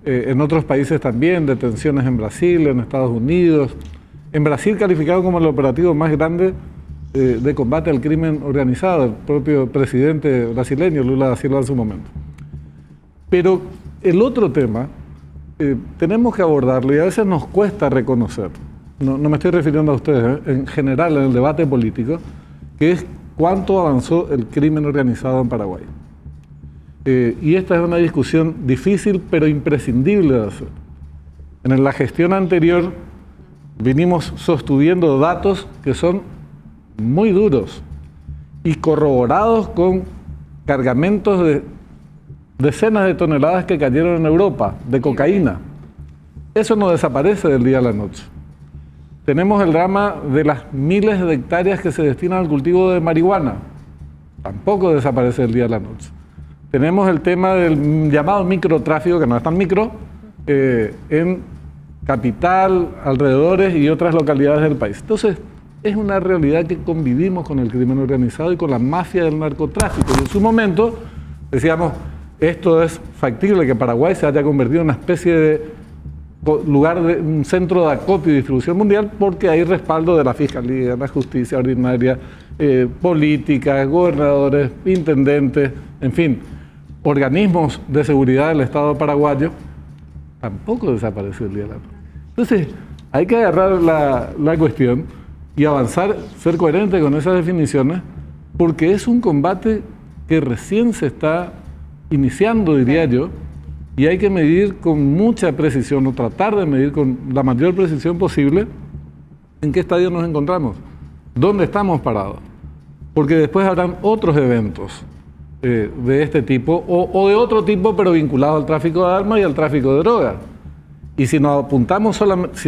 en otros países también, detenciones en Brasil, en Estados Unidos. En Brasil calificado como el operativo más grande de combate al crimen organizado, el propio presidente brasileño, Lula da Silva, en su momento. Pero el otro tema tenemos que abordarlo, y a veces nos cuesta reconocer, no me estoy refiriendo a ustedes, en general en el debate político, que es cuánto avanzó el crimen organizado en Paraguay. Y esta es una discusión difícil, pero imprescindible de hacer. En la gestión anterior vinimos sosteniendo datos que son muy duros y corroborados con cargamentos de decenas de toneladas que cayeron en Europa, de cocaína. Eso no desaparece del día a la noche. Tenemos el drama de las miles de hectáreas que se destinan al cultivo de marihuana. Tampoco desaparece del día a la noche. Tenemos el tema del llamado microtráfico, que no es tan micro, en capital, alrededores y otras localidades del país. Entonces, es una realidad que convivimos con el crimen organizado y con la mafia del narcotráfico. Y en su momento decíamos, esto es factible que Paraguay se haya convertido en una especie de lugar, de un centro de acopio y distribución mundial, porque hay respaldo de la Fiscalía, la Justicia Ordinaria, políticas, gobernadores, intendentes, en fin, organismos de seguridad del Estado paraguayo. Tampoco desapareció el día de la noche. Entonces, hay que agarrar la cuestión y avanzar, ser coherente con esas definiciones, porque es un combate que recién se está iniciando, diría yo, y hay que medir con mucha precisión, o tratar de medir con la mayor precisión posible, en qué estadio nos encontramos, dónde estamos parados, porque después habrán otros eventos de este tipo, o de otro tipo, pero vinculados al tráfico de armas y al tráfico de drogas. Y si nos apuntamos solamente,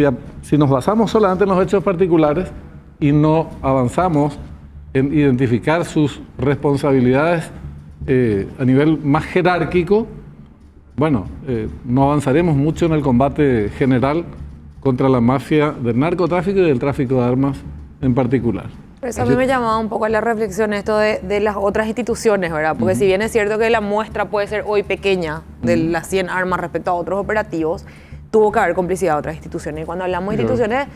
si nos basamos solamente en los hechos particulares y no avanzamos en identificar sus responsabilidades a nivel más jerárquico, bueno, no avanzaremos mucho en el combate general contra la mafia del narcotráfico y del tráfico de armas en particular. Pero eso a mí me llamaba un poco a la reflexión esto de las otras instituciones, ¿verdad? Porque si bien es cierto que la muestra puede ser hoy pequeña de las 100 armas respecto a otros operativos, tuvo que haber complicidad de otras instituciones. Y cuando hablamos de instituciones,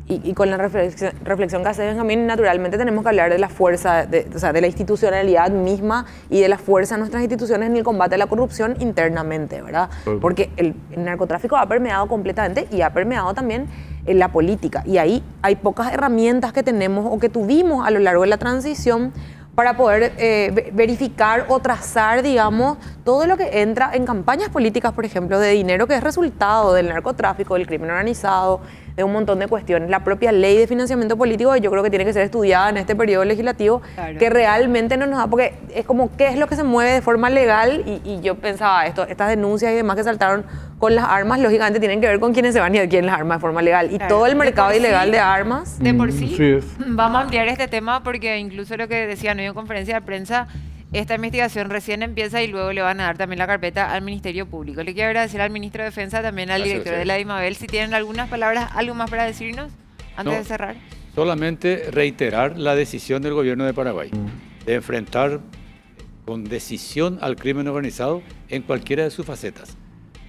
y con la reflexión que hace Benjamín, naturalmente tenemos que hablar de la fuerza, o sea, de la institucionalidad misma y de la fuerza de nuestras instituciones en el combate a la corrupción internamente, ¿verdad? Porque el narcotráfico ha permeado completamente y ha permeado también en la política. Y ahí hay pocas herramientas que tenemos o que tuvimos a lo largo de la transición para poder verificar o trazar, digamos, todo lo que entra en campañas políticas, por ejemplo, de dinero que es resultado del narcotráfico, del crimen organizado, de un montón de cuestiones. La propia ley de financiamiento político yo creo que tiene que ser estudiada en este periodo legislativo, claro, que realmente no nos da, porque es como qué es lo que se mueve de forma legal, y yo pensaba estas denuncias y demás que saltaron con las armas, lógicamente tienen que ver con quienes se van y adquieren las armas de forma legal. Y claro, todo el mercado ilegal de armas. De por sí, vamos a ampliar este tema porque incluso lo que decían hoy en conferencia de prensa, esta investigación recién empieza y luego le van a dar también la carpeta al Ministerio Público. Le quiero agradecer al Ministro de Defensa, también al director de la DIMABEL. Si tienen algunas palabras, algo más para decirnos antes de cerrar. solamente reiterar la decisión del gobierno de Paraguay de enfrentar con decisión al crimen organizado en cualquiera de sus facetas.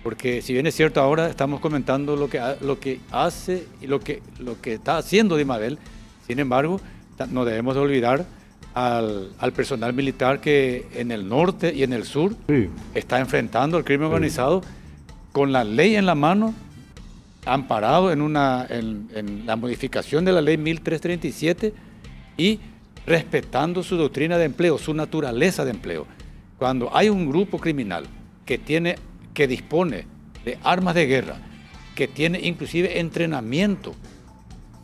Porque si bien es cierto, ahora estamos comentando lo que hace y lo que está haciendo Dimabel, sin embargo, no debemos de olvidar al personal militar que en el norte y en el sur está enfrentando el crimen organizado con la ley en la mano, amparado en la modificación de la ley 1337 y respetando su doctrina de empleo, su naturaleza de empleo. Cuando hay un grupo criminal que dispone de armas de guerra, que tiene inclusive entrenamiento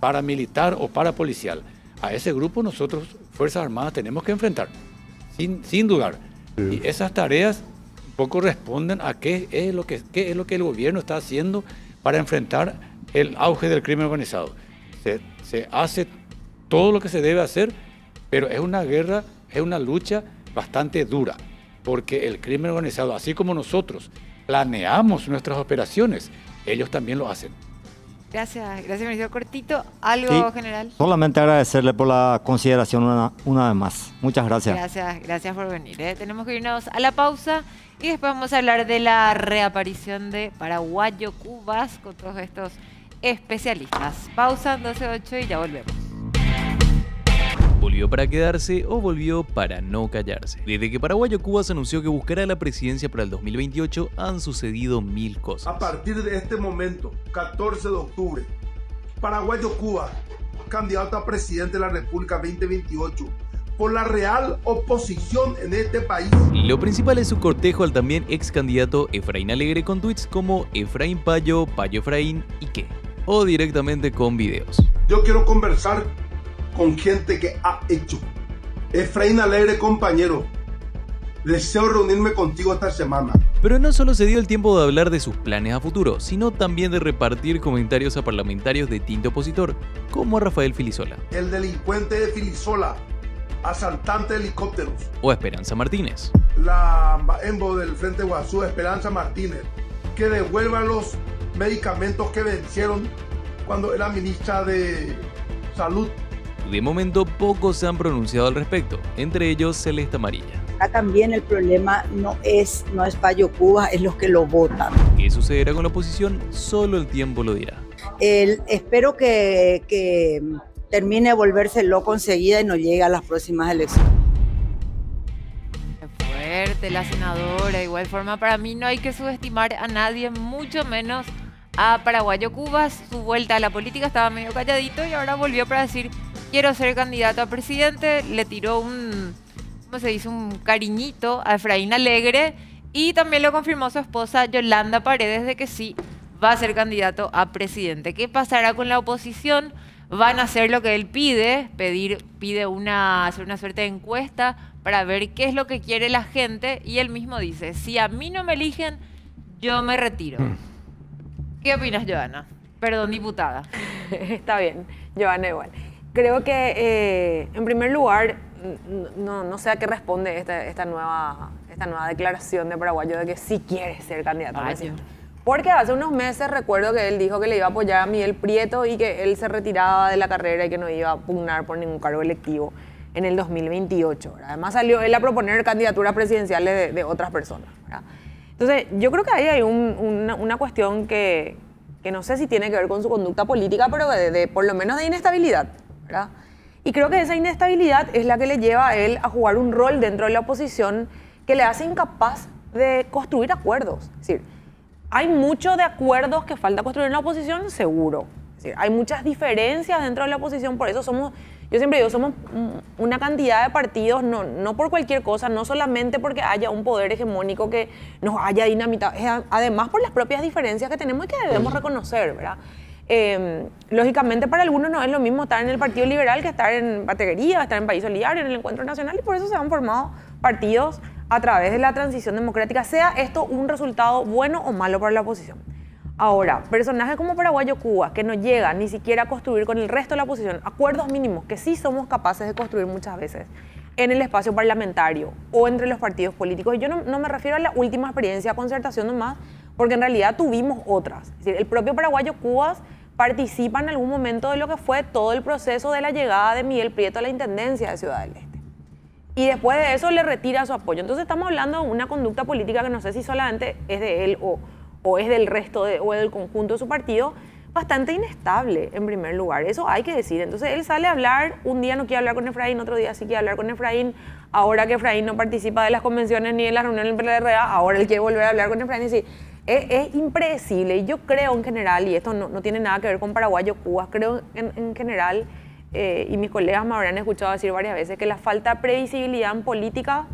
paramilitar o parapolicial, a ese grupo nosotros, Fuerzas Armadas, tenemos que enfrentar, sin dudar. Sí. Y esas tareas un poco responden a qué es lo que el gobierno está haciendo para enfrentar el auge del crimen organizado. Se hace todo lo que se debe hacer, pero es una guerra, es una lucha bastante dura, porque el crimen organizado, así como nosotros planeamos nuestras operaciones, ellos también lo hacen. Gracias, ministro. Cortito, ¿algo general? Solamente agradecerle por la consideración una vez más. Muchas gracias. Gracias por venir. Tenemos que irnos a la pausa y después vamos a hablar de la reaparición de Paraguayo Cubas con todos estos especialistas. Pausa 12:08 y ya volvemos. ¿Volvió para quedarse o volvió para no callarse? Desde que Paraguayo Cubas anunció que buscará la presidencia para el 2028, han sucedido 1000 cosas. A partir de este momento, 14 de octubre, Paraguayo Cubas, candidato a presidente de la República 2028, por la real oposición en este país. Lo principal es su cortejo al también ex candidato Efraín Alegre con tweets como Efraín Payo, Payo Efraín y qué, o directamente con videos. Yo quiero conversar con gente que ha hecho. Efraín Alegre, compañero, deseo reunirme contigo esta semana. Pero no solo se dio el tiempo de hablar de sus planes a futuro, sino también de repartir comentarios a parlamentarios de tinte opositor, como a Rafael Filisola. El delincuente de Filisola, asaltante de helicópteros. O a Esperanza Martínez. La embo del Frente Guazú, Esperanza Martínez, que devuelva los medicamentos que vencieron cuando era ministra de Salud. De momento, pocos se han pronunciado al respecto, entre ellos Celeste Amarilla. Acá también el problema no es Payo Cubas, es los que lo votan. ¿Qué sucederá con la oposición? Solo el tiempo lo dirá. Espero que termine de volverse loco enseguida y no llegue a las próximas elecciones. Qué fuerte la senadora. De igual forma, para mí no hay que subestimar a nadie, mucho menos a Paraguayo Cubas. Su vuelta a la política estaba medio calladito y ahora volvió para decir: quiero ser candidato a presidente. Le tiró un cariñito a Efraín Alegre y también lo confirmó su esposa Yolanda Paredes de que sí va a ser candidato a presidente. ¿Qué pasará con la oposición? Van a hacer lo que él pide, hacer una suerte de encuesta para ver qué es lo que quiere la gente, y él mismo dice: si a mí no me eligen, yo me retiro. ¿Qué opinas, Joana? Perdón, diputada. Está bien, Joana, igual. Creo que, en primer lugar, no sé a qué responde esta nueva declaración de Paraguayo de que sí quiere ser candidato a presidente. Porque hace unos meses recuerdo que él dijo que le iba a apoyar a Miguel Prieto y que él se retiraba de la carrera y que no iba a pugnar por ningún cargo electivo en el 2028. ¿verdad? Además salió él a proponer candidaturas presidenciales de otras personas. ¿verdad? Entonces, yo creo que ahí hay una cuestión que no sé si tiene que ver con su conducta política, pero por lo menos de inestabilidad. ¿verdad? Y creo que esa inestabilidad es la que le lleva a él a jugar un rol dentro de la oposición que le hace incapaz de construir acuerdos. Es decir, hay mucho de acuerdos que falta construir en la oposición, seguro. Es decir, hay muchas diferencias dentro de la oposición, por eso yo siempre digo, somos una cantidad de partidos, no por cualquier cosa, no solamente porque haya un poder hegemónico que nos haya dinamitado, además por las propias diferencias que tenemos y que debemos reconocer, ¿verdad? Lógicamente para algunos no es lo mismo estar en el Partido Liberal que estar en Bateguería, estar en País Solidario, en el Encuentro Nacional, y por eso se han formado partidos a través de la transición democrática, sea esto un resultado bueno o malo para la oposición. Ahora, personajes como Paraguayo Cubas, que no llegan ni siquiera a construir con el resto de la oposición acuerdos mínimos que sí somos capaces de construir muchas veces en el espacio parlamentario o entre los partidos políticos. Y yo no me refiero a la última experiencia de concertación nomás, porque en realidad tuvimos otras. Es decir, el propio Paraguayo Cubas participa en algún momento de lo que fue todo el proceso de la llegada de Miguel Prieto a la Intendencia de Ciudad del Este. Y después de eso le retira su apoyo. Entonces estamos hablando de una conducta política que no sé si solamente es de él o es del resto o del conjunto de su partido, bastante inestable en primer lugar. Eso hay que decir. Entonces él sale a hablar, un día no quiere hablar con Efraín, otro día sí quiere hablar con Efraín. Ahora que Efraín no participa de las convenciones ni de las reuniones del PLRA, ahora él quiere volver a hablar con Efraín y decir, es impredecible. Y yo creo en general, y esto no tiene nada que ver con Paraguay o Cuba, creo en general, y mis colegas me habrán escuchado decir varias veces, que la falta de previsibilidad en política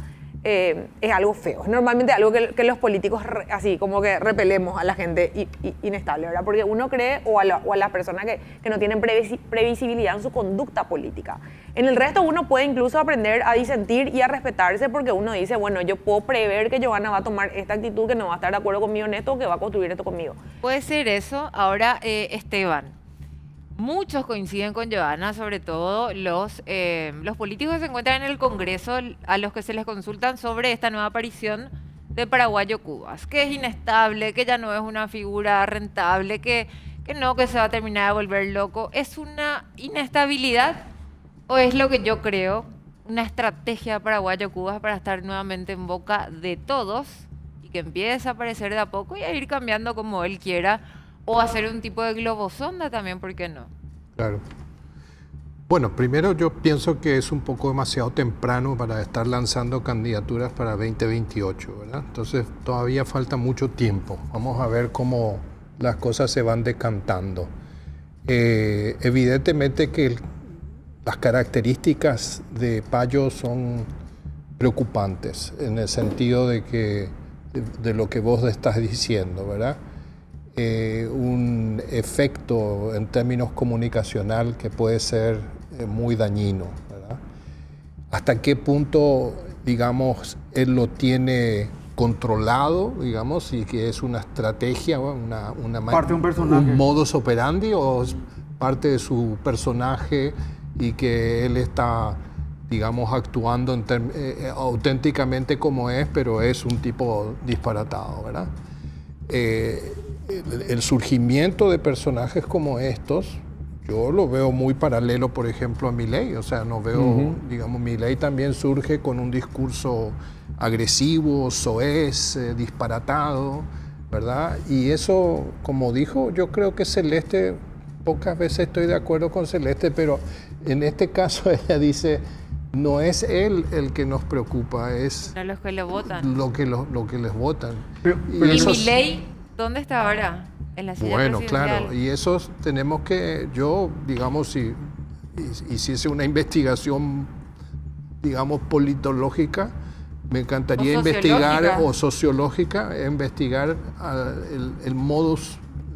es algo feo. Es normalmente algo que los políticos así como que repelemos a la gente inestable, ¿verdad? Porque uno cree, o a las personas que no tienen previsibilidad en su conducta política. En el resto uno puede incluso aprender a disentir y a respetarse, porque uno dice, bueno, yo puedo prever que Giovanna va a tomar esta actitud, que no va a estar de acuerdo conmigo en esto, o que va a construir esto conmigo. Puede ser eso. Ahora, Esteban, muchos coinciden con Giovanna, sobre todo los políticos que se encuentran en el Congreso, a los que se les consultan sobre esta nueva aparición de Paraguayo Cubas, que es inestable, que ya no es una figura rentable, que se va a terminar de volver loco. ¿Es una inestabilidad o es lo que yo creo, una estrategia de Paraguayo Cubas para estar nuevamente en boca de todos y que empiece a aparecer de a poco y a ir cambiando como él quiera? O hacer un tipo de globosonda también, ¿por qué no? Claro. Bueno, primero yo pienso que es un poco demasiado temprano para estar lanzando candidaturas para 2028, ¿verdad? Entonces todavía falta mucho tiempo. Vamos a ver cómo las cosas se van decantando. Evidentemente que las características de Payo son preocupantes en el sentido de lo que vos estás diciendo, ¿verdad? Un efecto en términos comunicacional que puede ser muy dañino, ¿verdad? ¿Hasta qué punto, digamos, él lo tiene controlado, digamos, y que es una estrategia, parte de un personaje, un modus operandi, o es parte de su personaje y que él está, digamos, actuando auténticamente como es, pero es un tipo disparatado, ¿verdad? El surgimiento de personajes como estos, yo lo veo muy paralelo, por ejemplo, a Milei. O sea, no veo, digamos, Milei también surge con un discurso agresivo, soez, disparatado, ¿verdad? Y eso, como dijo, yo creo que Celeste, pocas veces estoy de acuerdo con Celeste, pero en este caso ella dice, no es él el que nos preocupa, es no los que le votan. Lo que les votan. ¿Y Milei dónde está ahora? En la silla bueno, presidencial. Claro, y eso tenemos que, yo, digamos, si hiciese una investigación, digamos, politológica, me encantaría investigar, o sociológica, investigar el modo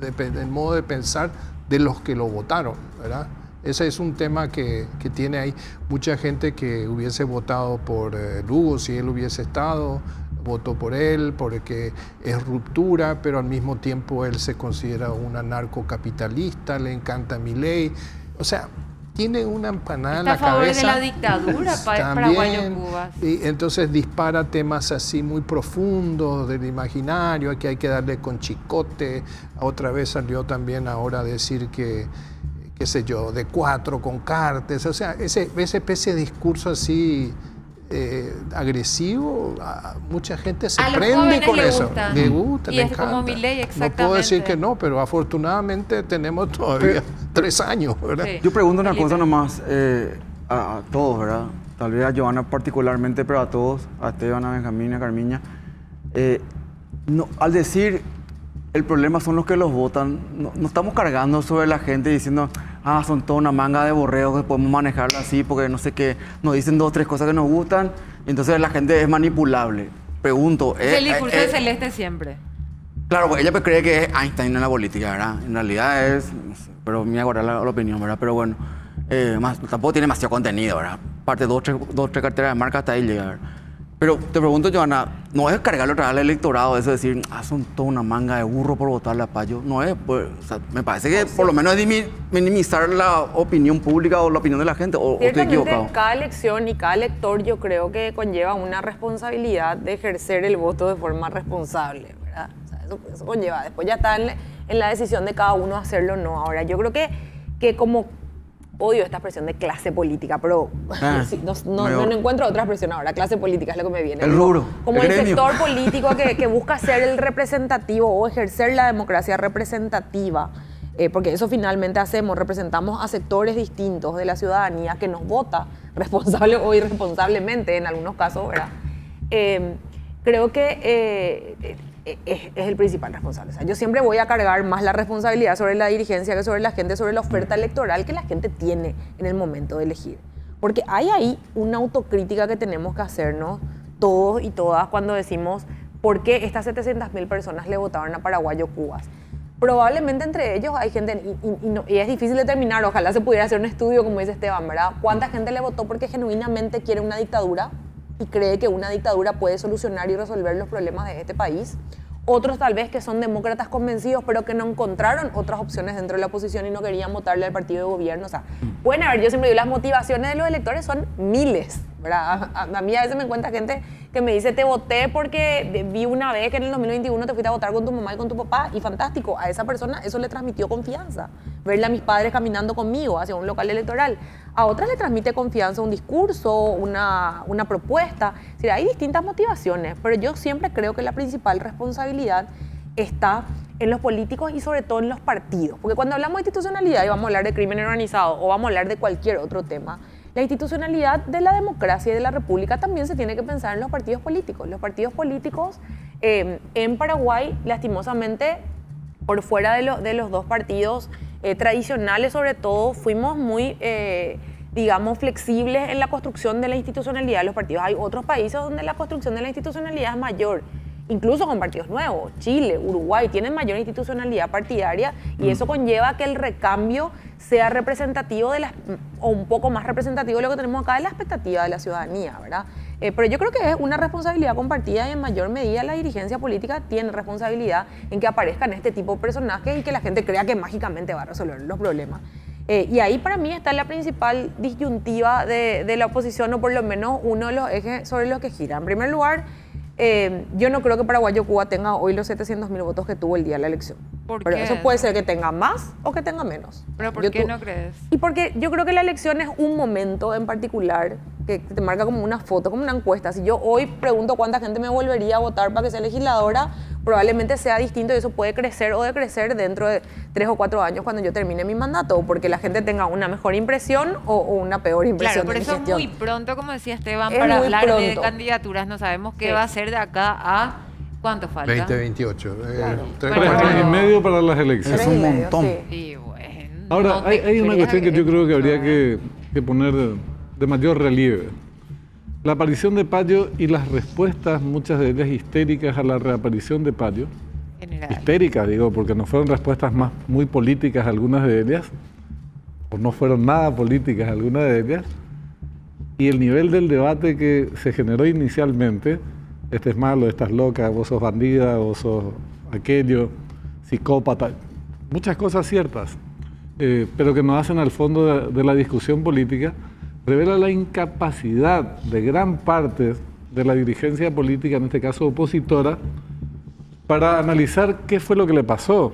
de pensar de los que lo votaron, ¿verdad? Ese es un tema que tiene ahí mucha gente que hubiese votado por Lugo si él hubiese estado, votó por él porque es ruptura, pero al mismo tiempo él se considera un anarcocapitalista, le encanta Milei. O sea, tiene una empanada en la cabeza. Está a favor de la dictadura Paraguayo Cubas. Y entonces dispara temas así muy profundos del imaginario, que hay que darle con chicote. Otra vez salió también ahora a decir que, qué sé yo, de 4 con cartes. O sea, esa especie de discurso así agresivo, mucha gente se prende con eso. Le gusta, y le es encanta. como Milei, exactamente. No puedo decir que no, pero afortunadamente tenemos todavía 3 años, ¿verdad? Sí. Yo pregunto una cosa nomás a todos, ¿verdad? Tal vez a Giovanna particularmente, pero a todos, a Esteban, a Benjamín, a Carmiña. Al decir el problema son los que los votan, no estamos cargando sobre la gente diciendo, son toda una manga de borreos que podemos manejarlo así porque no sé qué, nos dicen 2 o 3 cosas que nos gustan, y entonces la gente es manipulable. Pregunto. El discurso de Celeste siempre. Claro, pues ella cree que es Einstein en la política, ¿verdad? En realidad es, no sé, pero me voy a guardar la opinión, ¿verdad? Pero bueno, tampoco tiene demasiado contenido, ¿verdad? Parte de 2 o 3 carteras de marca hasta ahí llega, ¿verdad? Pero te pregunto, Giovanna, ¿no es cargarle otra vez al electorado eso de decir, son toda una manga de burro por votarle a Payo? No es, pues, o sea, me parece que por lo menos es minimizar la opinión pública o la opinión de la gente, o estoy equivocado. Cada elección y cada elector yo creo que conlleva una responsabilidad de ejercer el voto de forma responsable, ¿verdad? O sea, eso conlleva. Después ya está en en la decisión de cada uno hacerlo o no. Ahora, yo creo que como odio esta expresión de clase política, pero sí, no encuentro otra expresión ahora. Clase política es lo que me viene. El rubro. Como el sector político que busca ser el representativo o ejercer la democracia representativa. Porque eso finalmente hacemos, representamos a sectores distintos de la ciudadanía que nos vota responsable o irresponsablemente en algunos casos, ¿verdad? Creo que es el principal responsable. O sea, yo siempre voy a cargar más la responsabilidad sobre la dirigencia que sobre la gente, sobre la oferta electoral que la gente tiene en el momento de elegir. Porque hay ahí una autocrítica que tenemos que hacernos todos y todas cuando decimos por qué estas 700.000 personas le votaron a Paraguayo Cubas. Probablemente entre ellos hay gente, y es difícil determinar, ojalá se pudiera hacer un estudio como dice Esteban, ¿verdad? ¿Cuánta gente le votó porque genuinamente quiere una dictadura y cree que una dictadura puede solucionar y resolver los problemas de este país? Otros tal vez que son demócratas convencidos pero que no encontraron otras opciones dentro de la oposición y no querían votarle al partido de gobierno. O sea, pueden haber, yo siempre digo, las motivaciones de los electores son miles, ¿verdad? A mí a veces me encuentra gente que me dice, te voté porque vi una vez que en el 2021 te fuiste a votar con tu mamá y con tu papá, y fantástico, a esa persona eso le transmitió confianza. Verle a mis padres caminando conmigo hacia un local electoral. A otras le transmite confianza un discurso, una propuesta. Es decir, hay distintas motivaciones, pero yo siempre creo que la principal responsabilidad está en los políticos y sobre todo en los partidos. Porque cuando hablamos de institucionalidad y vamos a hablar de crimen organizado o vamos a hablar de cualquier otro tema, la institucionalidad de la democracia y de la república también se tiene que pensar en los partidos políticos. Los partidos políticos en Paraguay, lastimosamente, por fuera de los dos partidos tradicionales sobre todo, fuimos muy, digamos, flexibles en la construcción de la institucionalidad de los partidos. Hay otros países donde la construcción de la institucionalidad es mayor, incluso con partidos nuevos. Chile, Uruguay tienen mayor institucionalidad partidaria y eso conlleva que el recambio sea representativo o un poco más representativo de lo que tenemos acá de la expectativa de la ciudadanía, ¿verdad? Pero yo creo que es una responsabilidad compartida y en mayor medida la dirigencia política tiene responsabilidad en que aparezcan este tipo de personajes y que la gente crea que mágicamente va a resolver los problemas. Y ahí para mí está la principal disyuntiva de la oposición, o por lo menos uno de los ejes sobre los que gira. En primer lugar, yo no creo que Paraguayo Cuba tenga hoy los 700.000 votos que tuvo el día de la elección. ¿Por Pero qué? eso puede ser que tenga más o que tenga menos. ¿Pero por qué no crees? Y porque yo creo que la elección es un momento en particular que te marca como una foto, como una encuesta. Si yo hoy pregunto cuánta gente me volvería a votar para que sea legisladora, probablemente sea distinto y eso puede crecer o decrecer dentro de 3 o 4 años cuando yo termine mi mandato, o porque la gente tenga una mejor impresión o una peor impresión. Claro, por de mi eso es gestión. muy pronto, como decía Esteban, Es para muy hablar de pronto. candidaturas. No sabemos qué Sí. va a ser de acá a... ¿Cuánto falta? 2028. Claro. 3, Bueno, 4 3 años y años. medio para las elecciones. Es un 3,5, montón. sí. Sí, bueno. Ahora, no te hay una creas cuestión que yo es creo que mucho, habría que poner de mayor relieve. La aparición de Payo y las respuestas, muchas de ellas histéricas a la reaparición de Payo. general. Histéricas, digo, porque no fueron respuestas más muy políticas algunas de ellas, o no fueron nada políticas algunas de ellas, y el nivel del debate que se generó inicialmente, este es malo, estás loca, vos sos bandida, vos sos aquello, psicópata, muchas cosas ciertas, pero que nos hacen al fondo de la discusión política, revela la incapacidad de gran parte de la dirigencia política, en este caso opositora, para analizar qué fue lo que le pasó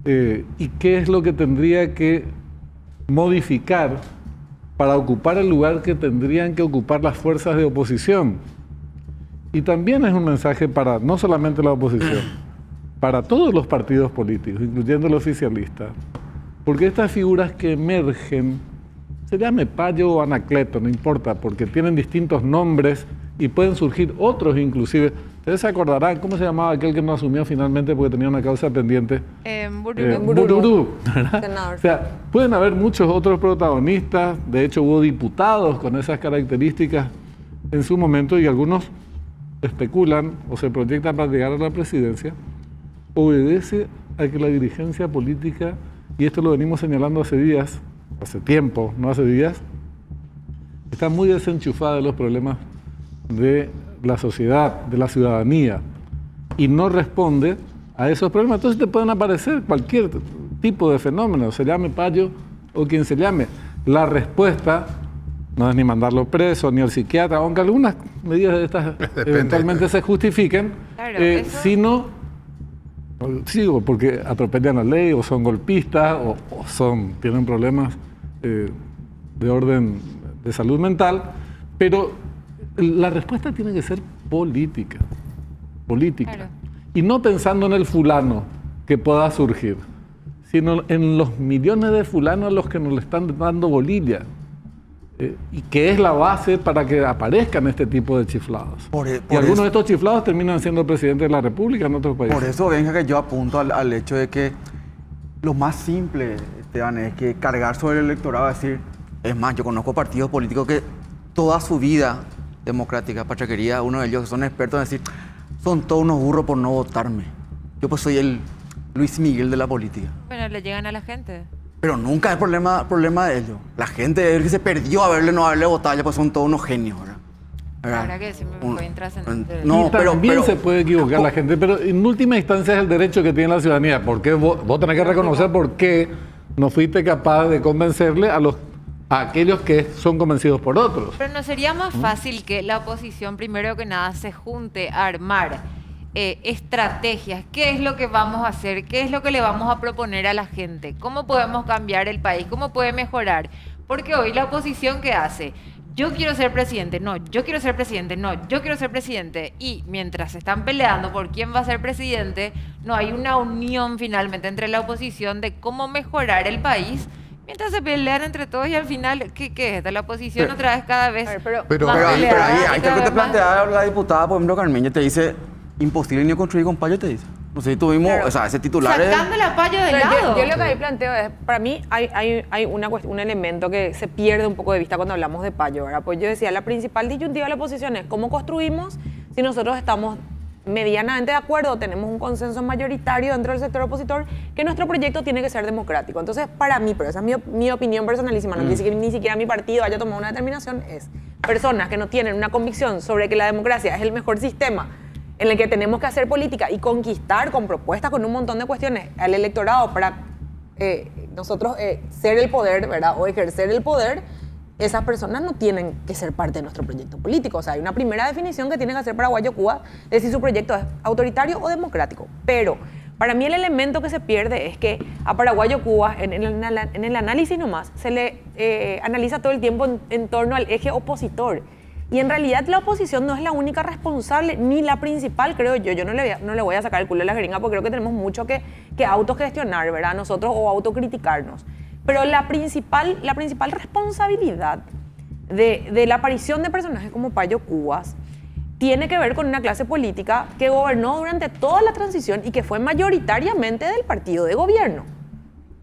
y qué es lo que tendría que modificar para ocupar el lugar que tendrían que ocupar las fuerzas de oposición. Y también es un mensaje para no solamente la oposición, para todos los partidos políticos, incluyendo el oficialista. Porque estas figuras que emergen, se llame Payo o Anacleto, no importa, porque tienen distintos nombres y pueden surgir otros inclusive. Ustedes se acordarán, ¿cómo se llamaba aquel que no asumió finalmente porque tenía una causa pendiente? Bururú, ¿verdad? Senador. O sea, pueden haber muchos otros protagonistas, de hecho hubo diputados con esas características en su momento y algunos especulan o se proyectan para llegar a la presidencia. Obedece a que la dirigencia política, y esto lo venimos señalando hace días, hace tiempo, no hace días, está muy desenchufada de los problemas de la sociedad, de la ciudadanía, y no responde a esos problemas. Entonces te pueden aparecer cualquier tipo de fenómeno, se llame Payo o quien se llame. La respuesta no es ni mandarlo preso, ni al psiquiatra, aunque algunas medidas de estas eventualmente se justifiquen, Claro, eso- sino Sí, o porque atropellan la ley, o son golpistas, o tienen problemas de orden de salud mental, pero la respuesta tiene que ser política. Claro. Y no pensando en el fulano que pueda surgir, sino en los millones de fulanos a los que nos le están dando bolilla, y que es la base para que aparezcan este tipo de chiflados. Y algunos de estos chiflados terminan siendo presidente de la República en otros países. Por eso, venga, que yo apunto al hecho de que lo más simple, Esteban, es que cargar sobre el electorado, decir, es más, yo conozco partidos políticos que toda su vida democrática, pachaquería, uno de ellos que son expertos en decir, son todos unos burros por no votarme. Yo pues soy el Luis Miguel de la política. Bueno, le llegan a la gente. Pero nunca es problema de ellos. La gente que se perdió a no haberle votado, ya pues son todos unos genios, ¿verdad? La verdad que sí me fue intrascendente. No, pero se puede equivocar la gente, pero en última instancia es el derecho que tiene la ciudadanía. Porque vos tenés que reconocer por qué no fuiste capaz de convencerle a aquellos que son convencidos por otros. Pero ¿no sería más fácil que la oposición, primero que nada, se junte a armar estrategias? ¿Qué es lo que vamos a hacer? ¿Qué es lo que le vamos a proponer a la gente? ¿Cómo podemos cambiar el país? ¿Cómo puede mejorar? Porque hoy la oposición, ¿qué hace? Yo quiero ser presidente, no, yo quiero ser presidente, no, yo quiero ser presidente. Y mientras se están peleando por quién va a ser presidente, no hay una unión finalmente entre la oposición de cómo mejorar el país. Mientras se pelean entre todos y al final, ¿qué es? De la oposición otra vez cada vez pero ahí está que te planteaba la diputada, por ejemplo, Carmen, te dice, imposible ni construir con payo, te dice. No sé si tuvimos, o sea, ese titular sacando la paya de lado. Yo lo que ahí planteo es, para mí hay un elemento que se pierde un poco de vista cuando hablamos de payo, ¿verdad? Pues yo decía, la principal disyuntiva de la oposición es cómo construimos si nosotros estamos medianamente de acuerdo, tenemos un consenso mayoritario dentro del sector opositor que nuestro proyecto tiene que ser democrático. Entonces, para mí, pero esa es mi opinión personalísima, no quiere decir que ni siquiera mi partido haya tomado una determinación, es personas que no tienen una convicción sobre que la democracia es el mejor sistema en el que tenemos que hacer política y conquistar con propuestas, con un montón de cuestiones al electorado para nosotros ser el poder, ¿verdad? O ejercer el poder. Esas personas no tienen que ser parte de nuestro proyecto político. O sea, hay una primera definición que tiene que hacer Paraguayo Cuba de si su proyecto es autoritario o democrático. Pero para mí el elemento que se pierde es que a Paraguayo Cuba, en el análisis nomás, se le analiza todo el tiempo en torno al eje opositor. Y en realidad la oposición no es la única responsable, ni la principal, creo yo. Yo no le voy a sacar el culo de la jeringa porque creo que tenemos mucho que autogestionar, ¿verdad? Nosotros, o autocriticarnos. Pero la principal responsabilidad de la aparición de personajes como Payo Cubas tiene que ver con una clase política que gobernó durante toda la transición y que fue mayoritariamente del partido de gobierno,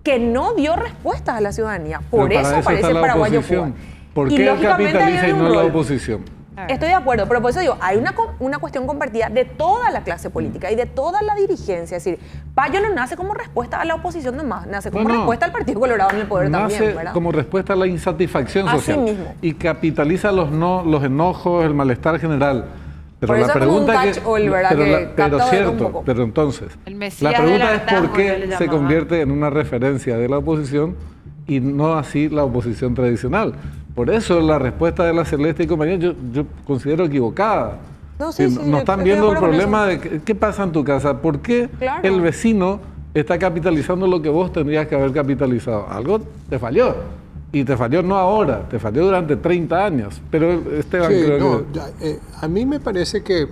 que no dio respuestas a la ciudadanía. Por eso aparece Paraguayo Cuba. ¿Por qué él capitaliza y no la oposición? Estoy de acuerdo, pero por eso digo, hay una cuestión compartida de toda la clase política y de toda la dirigencia. Es decir, Payo no nace como respuesta a la oposición nomás, nace como respuesta al Partido Colorado en el poder también, ¿verdad? Nace como respuesta a la insatisfacción social. Así mismo. Y capitaliza los enojos, el malestar general. Pero por la eso pregunta es como un catch-all, pero cierto, pero entonces, la pregunta es por qué se convierte en una referencia de la oposición y no así la oposición tradicional. Por eso la respuesta de la Celeste y compañía yo considero equivocada. No están viendo el problema de qué pasa en tu casa. ¿Por qué el vecino está capitalizando lo que vos tendrías que haber capitalizado? Algo te falló. Y te falló no ahora, te falló durante 30 años. Pero Esteban, a mí me parece que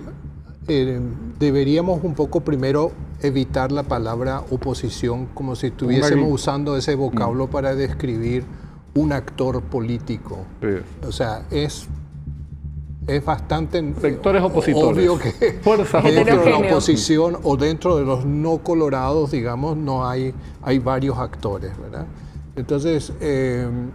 deberíamos un poco primero evitar la palabra oposición como si estuviésemos usando ese vocablo para describir un actor político. Sí. O sea, es bastante sectores opositores, obvio que dentro de la oposición o dentro de los no colorados, digamos, no hay varios actores, ¿verdad? Entonces, en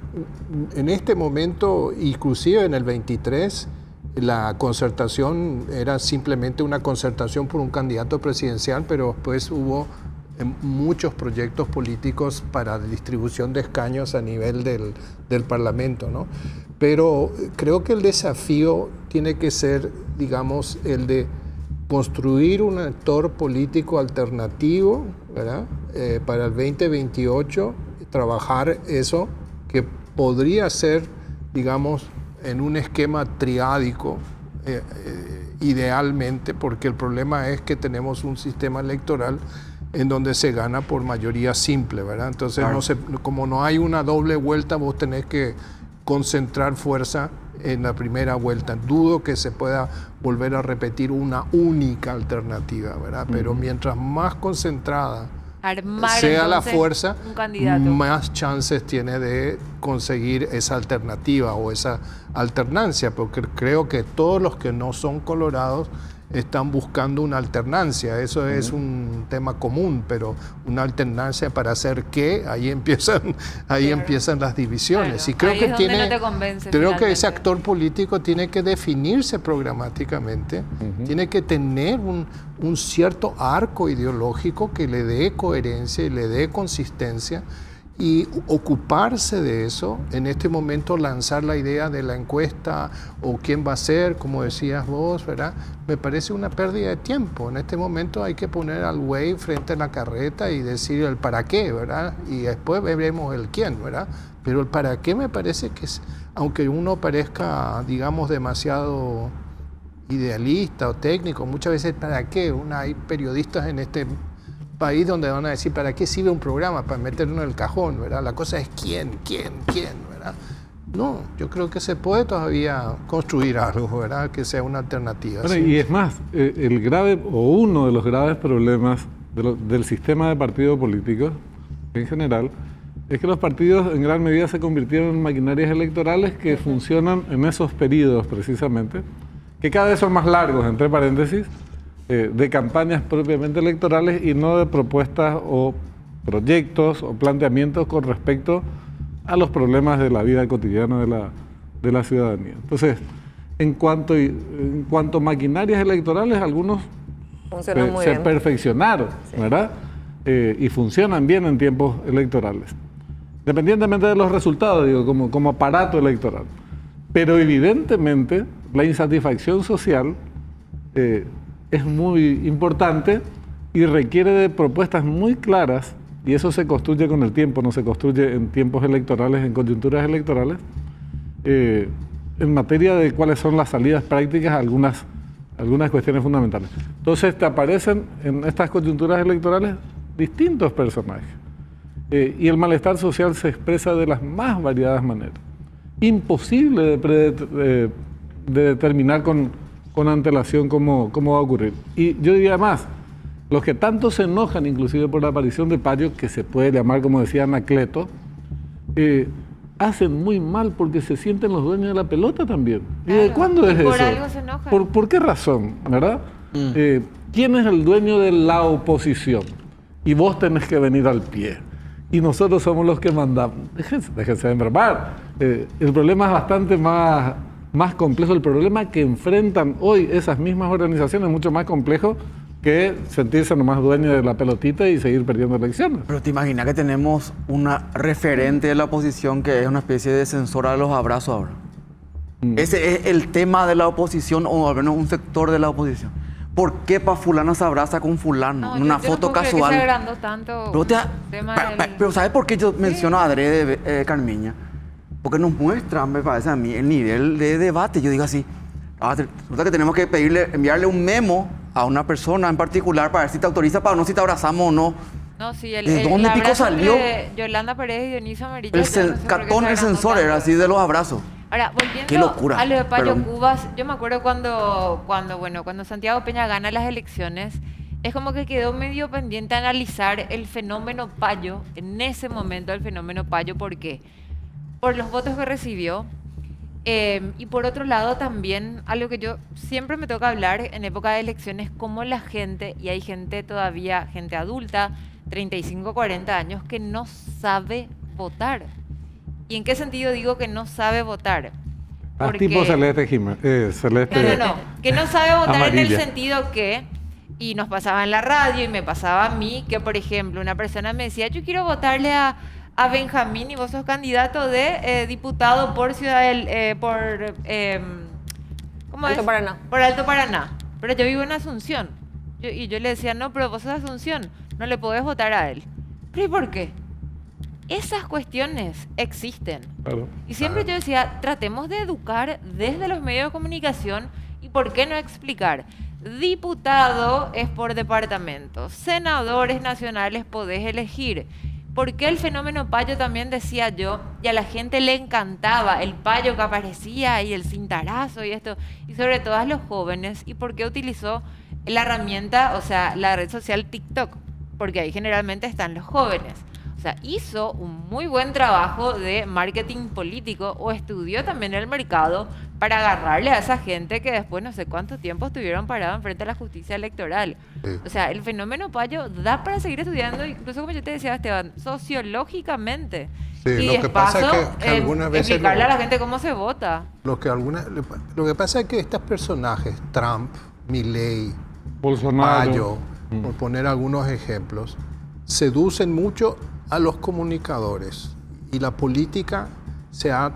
este momento, inclusive en el 23, la concertación era simplemente una concertación por un candidato presidencial, pero después hubo muchos proyectos políticos para distribución de escaños a nivel del Parlamento, ¿no? Pero creo que el desafío tiene que ser, digamos, el de construir un actor político alternativo, ¿verdad? Para el 2028, trabajar eso, que podría ser, digamos, en un esquema triádico, idealmente, porque el problema es que tenemos un sistema electoral en donde se gana por mayoría simple, ¿verdad? Entonces, como no hay una doble vuelta, vos tenés que concentrar fuerza en la primera vuelta. Dudo que se pueda volver a repetir una única alternativa, ¿verdad? Pero mientras más concentrada sea la fuerza, más chances tiene de conseguir esa alternativa o esa alternancia, porque creo que todos los que no son colorados están buscando una alternancia. Eso es un tema común, pero una alternancia para hacer qué, ahí empiezan las divisiones. Claro, y creo que ese actor político tiene que definirse programáticamente, tiene que tener un cierto arco ideológico que le dé coherencia y le dé consistencia, y ocuparse de eso. En este momento lanzar la idea de la encuesta o quién va a ser, como decías vos, ¿verdad? Me parece una pérdida de tiempo. En este momento hay que poner al buey frente a la carreta y decir el para qué, ¿verdad? Y después veremos el quién, ¿verdad? Pero el para qué me parece que aunque uno parezca, digamos, demasiado idealista o técnico, muchas veces para qué. Hay periodistas en este país donde van a decir para qué sirve un programa, para meterlo en el cajón, ¿verdad? La cosa es quién, ¿verdad? No, yo creo que se puede todavía construir algo, ¿verdad? Que sea una alternativa. Bueno, ¿sí? Y es más, el grave o uno de los graves problemas del sistema de partidos políticos en general es que los partidos en gran medida se convirtieron en maquinarias electorales que funcionan en esos periodos precisamente, que cada vez son más largos, entre paréntesis, de campañas propiamente electorales y no de propuestas o proyectos o planteamientos con respecto a los problemas de la vida cotidiana de la ciudadanía. Entonces, en cuanto a maquinarias electorales, algunos se perfeccionaron, sí, ¿verdad? Y funcionan bien en tiempos electorales, independientemente de los resultados, digo, como aparato electoral. Pero evidentemente la insatisfacción social es muy importante y requiere de propuestas muy claras, y eso se construye con el tiempo, no se construye en tiempos electorales, en coyunturas electorales, en materia de cuáles son las salidas prácticas a algunas cuestiones fundamentales. Entonces te aparecen en estas coyunturas electorales distintos personajes, y el malestar social se expresa de las más variadas maneras. Imposible de determinar con antelación cómo va a ocurrir. Y yo diría más, los que tanto se enojan inclusive por la aparición de Payo, que se puede llamar, como decía Anacleto, hacen muy mal porque se sienten los dueños de la pelota también. Claro. ¿Y de cuándo es eso? Por algo se enojan. ¿Por qué razón? ¿Verdad? ¿Quién es el dueño de la oposición? Y vos tenés que venir al pie. Y nosotros somos los que mandamos. Déjense de enfermar. El problema es bastante más complejo. El problema que enfrentan hoy esas mismas organizaciones es mucho más complejo que sentirse nomás dueño de la pelotita y seguir perdiendo elecciones. Pero te imaginas que tenemos una referente de la oposición que es una especie de censora de los abrazos ahora. Ese es el tema de la oposición, o al menos un sector de la oposición. ¿Por qué pa fulano se abraza con fulano? En una foto casual. Que se agrandó tanto pero ¿sabes por qué yo menciono a Adrede Carmiña? Porque nos muestra, me parece a mí, el nivel de debate. Yo digo así, resulta que tenemos que enviarle un memo a una persona en particular para ver si te autoriza, para no si te abrazamos o no. No, sí, ¿de dónde pico salió? Yolanda Paredes y Dionisio Amarilla. Catón, el censor era así de los abrazos. Ahora, volviendo Qué locura. a lo de Payo Cubas, yo me acuerdo cuando Santiago Peña gana las elecciones, es como que quedó medio pendiente analizar el fenómeno Payo, en ese momento el fenómeno Payo, ¿por qué? Por los votos que recibió, y por otro lado también, algo que yo siempre me toca hablar en época de elecciones, como la gente, y hay gente todavía, gente adulta, 35, 40 años, que no sabe votar. ¿Y en qué sentido digo que no sabe votar? Porque... tipo Celeste Jiménez. No. Que no sabe votar amarilla. En el sentido que, y nos pasaba en la radio y me pasaba a mí, que por ejemplo una persona me decía, yo quiero votarle a Benjamín y vos sos candidato de diputado por ¿cómo Alto es? Paraná. Por Alto Paraná. Pero yo vivo en Asunción. Y yo le decía, no, pero vos sos de Asunción, no le podés votar a él. ¿Pero y por qué? Esas cuestiones existen. Claro. Y siempre yo decía, tratemos de educar desde los medios de comunicación y por qué no explicar. Diputado es por departamento, senadores nacionales podés elegir. Porque el fenómeno payo también decía yo, y a la gente le encantaba el payo que aparecía y el cintarazo y esto, y sobre todo a los jóvenes, y por qué utilizó la herramienta, o sea, la red social TikTok, porque ahí generalmente están los jóvenes. O sea, hizo un muy buen trabajo de marketing político o estudió también el mercado para agarrarle a esa gente que después no sé cuánto tiempo estuvieron parados enfrente a la justicia electoral. Sí. O sea, el fenómeno payo da para seguir estudiando, incluso como yo te decía, Esteban, sociológicamente. Sí, y lo que pasa es que algunas veces explicarle a la gente cómo se vota. Lo que pasa es que estos personajes, Trump, Milei, Bolsonaro, Payo, por poner algunos ejemplos, seducen mucho a los comunicadores y la política se ha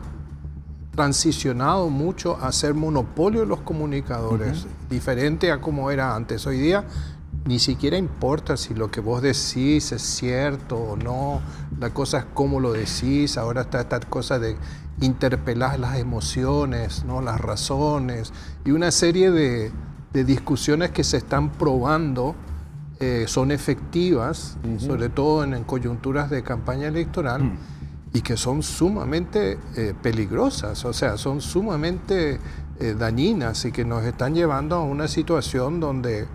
transicionado mucho a ser monopolio de los comunicadores, diferente a como era antes. Hoy día ni siquiera importa si lo que vos decís es cierto o no, la cosa es cómo lo decís. Ahora está esta cosa de interpelar las emociones, ¿no? Las razones y una serie de discusiones que se están probando son efectivas, sobre todo en coyunturas de campaña electoral, y que son sumamente peligrosas, o sea, son sumamente dañinas y que nos están llevando a una situación donde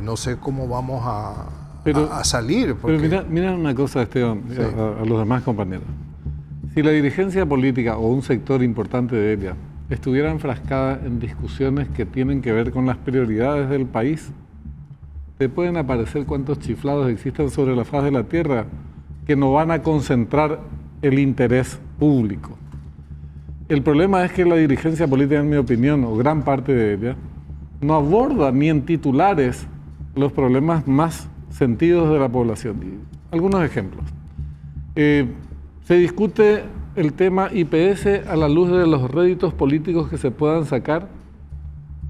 no sé cómo vamos a salir. Porque... Pero mira una cosa, Esteban, sí, a los demás compañeros. Si la dirigencia política o un sector importante de ella estuviera enfrascada en discusiones que tienen que ver con las prioridades del país, te pueden aparecer cuantos chiflados existen sobre la faz de la tierra que no van a concentrar el interés público. El problema es que la dirigencia política, en mi opinión, o gran parte de ella, no aborda ni en titulares los problemas más sentidos de la población. Y algunos ejemplos. Se discute el tema IPS a la luz de los réditos políticos que se puedan sacar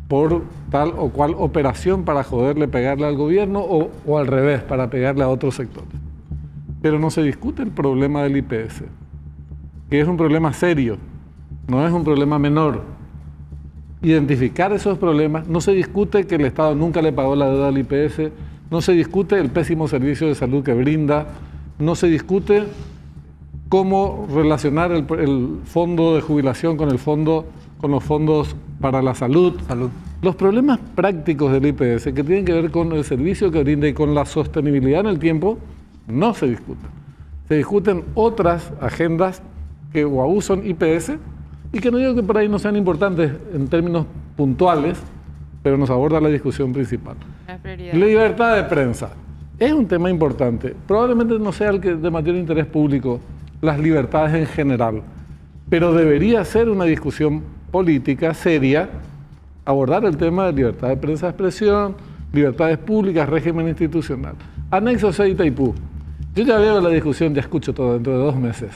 por tal o cual operación para joderle, pegarle al gobierno o al revés, para pegarle a otros sectores. Pero no se discute el problema del IPS, que es un problema serio, no es un problema menor. Identificar esos problemas, no se discute que el Estado nunca le pagó la deuda al IPS, no se discute el pésimo servicio de salud que brinda, no se discute cómo relacionar el fondo de jubilación con los fondos para la salud. Los problemas prácticos del IPS que tienen que ver con el servicio que brinda y con la sostenibilidad en el tiempo no se discuten. Se discuten otras agendas que o abusan IPS y que no digo que por ahí no sean importantes en términos puntuales, pero nos aborda la discusión principal. La libertad de prensa es un tema importante. Probablemente no sea el que de mayor interés público, las libertades en general, pero debería ser una discusión política seria, abordar el tema de libertad de prensa de expresión, libertades públicas, régimen institucional. Anexo C, Itaipú. Yo ya veo la discusión, ya escucho todo dentro de 2 meses.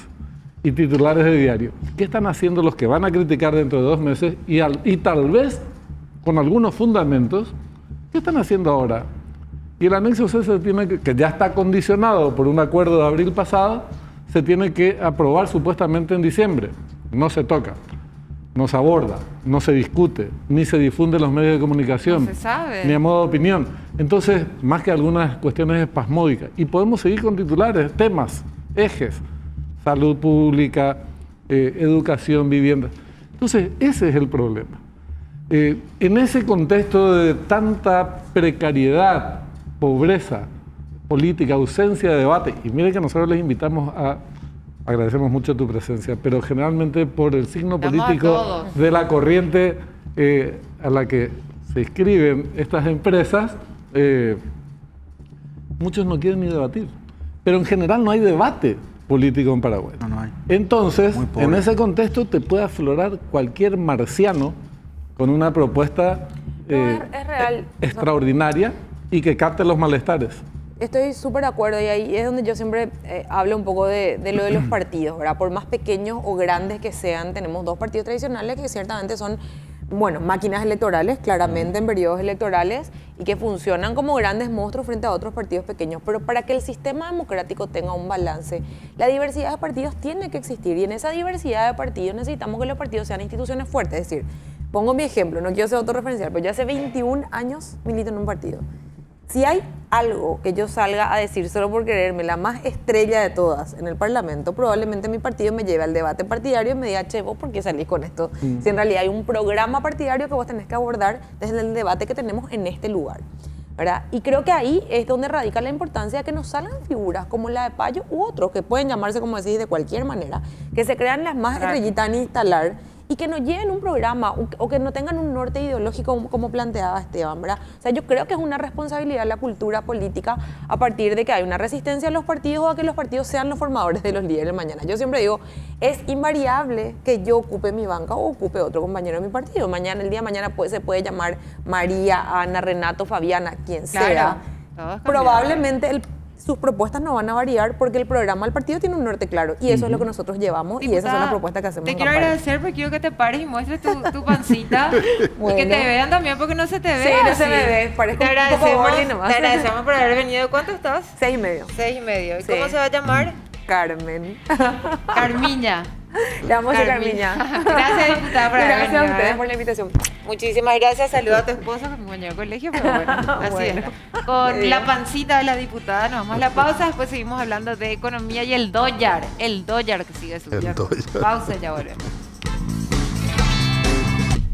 Y titulares de diario. ¿Qué están haciendo los que van a criticar dentro de 2 meses? Y tal vez, con algunos fundamentos, ¿qué están haciendo ahora? Y el anexo C se tiene que ya está condicionado por un acuerdo de abril pasado, se tiene que aprobar supuestamente en diciembre. No se toca, no se aborda, no se discute, ni se difunde en los medios de comunicación, no se sabe, ni a modo de opinión. Entonces, más que algunas cuestiones espasmódicas. Y podemos seguir con titulares, temas, ejes, salud pública, educación, vivienda. Entonces, ese es el problema. En ese contexto de tanta precariedad, pobreza política, ausencia de debate, y mire que nosotros les invitamos agradecemos mucho tu presencia, pero generalmente por el signo político de la corriente a la que se inscriben estas empresas, muchos no quieren ni debatir. Pero en general no hay debate político en Paraguay. No hay. Entonces, en ese contexto te puede aflorar cualquier marciano con una propuesta es real. extraordinaria y que capte los malestares. Estoy súper de acuerdo y ahí es donde yo siempre hablo un poco de lo de los partidos, ¿verdad? Por más pequeños o grandes que sean, tenemos 2 partidos tradicionales que ciertamente son, bueno, máquinas electorales, claramente en periodos electorales, y que funcionan como grandes monstruos frente a otros partidos pequeños. Pero para que el sistema democrático tenga un balance, la diversidad de partidos tiene que existir, y en esa diversidad de partidos necesitamos que los partidos sean instituciones fuertes, es decir, pongo mi ejemplo, no quiero ser autorreferencial, pero yo hace 21 años milito en un partido. Si hay algo que yo salga a decir solo por quererme, la más estrella de todas en el Parlamento, probablemente mi partido me lleve al debate partidario y me diga, che, ¿vos por qué salís con esto? Si en realidad hay un programa partidario que vos tenés que abordar desde el debate que tenemos en este lugar, ¿verdad? Y creo que ahí es donde radica la importancia de que nos salgan figuras como la de Payo u otros, que pueden llamarse, como decís, de cualquier manera, que se crean las más estrellitas en instalar y que nos lleven un programa o que no tengan un norte ideológico como planteaba Esteban, ¿verdad? O sea, yo creo que es una responsabilidad de la cultura política a partir de que hay una resistencia a los partidos o a que los partidos sean los formadores de los líderes mañana. Yo siempre digo, es invariable que yo ocupe mi banca o ocupe otro compañero de mi partido. Mañana, el día de mañana se puede llamar María, Ana, Renato, Fabiana, quien sea. Probablemente sus propuestas no van a variar porque el programa del partido tiene un norte claro y eso es lo que nosotros llevamos. Diputada, y esas son las propuestas que hacemos. Te quiero agradecer porque quiero que te pares y muestres tu pancita y que te vean también porque no se te ve. Sí, no así. se me ve, parezco te un poco Borley nomás. Te agradecemos por haber venido. ¿Cuánto estás? 6,5. 6,5. ¿Y Sí. cómo se va a llamar? Carmen. Carmiña. Le vamos a decir Carmiña. Gracias, diputada, por haber Gracias venido. a ustedes por la invitación. Muchísimas gracias. Saludos a tu esposo, que es mi compañero de colegio, pero bueno, así Bueno. es. Con la pancita de la diputada nos vamos a la pausa, después seguimos hablando de economía y el dólar que sigue subiendo. Pausa, ya volvemos.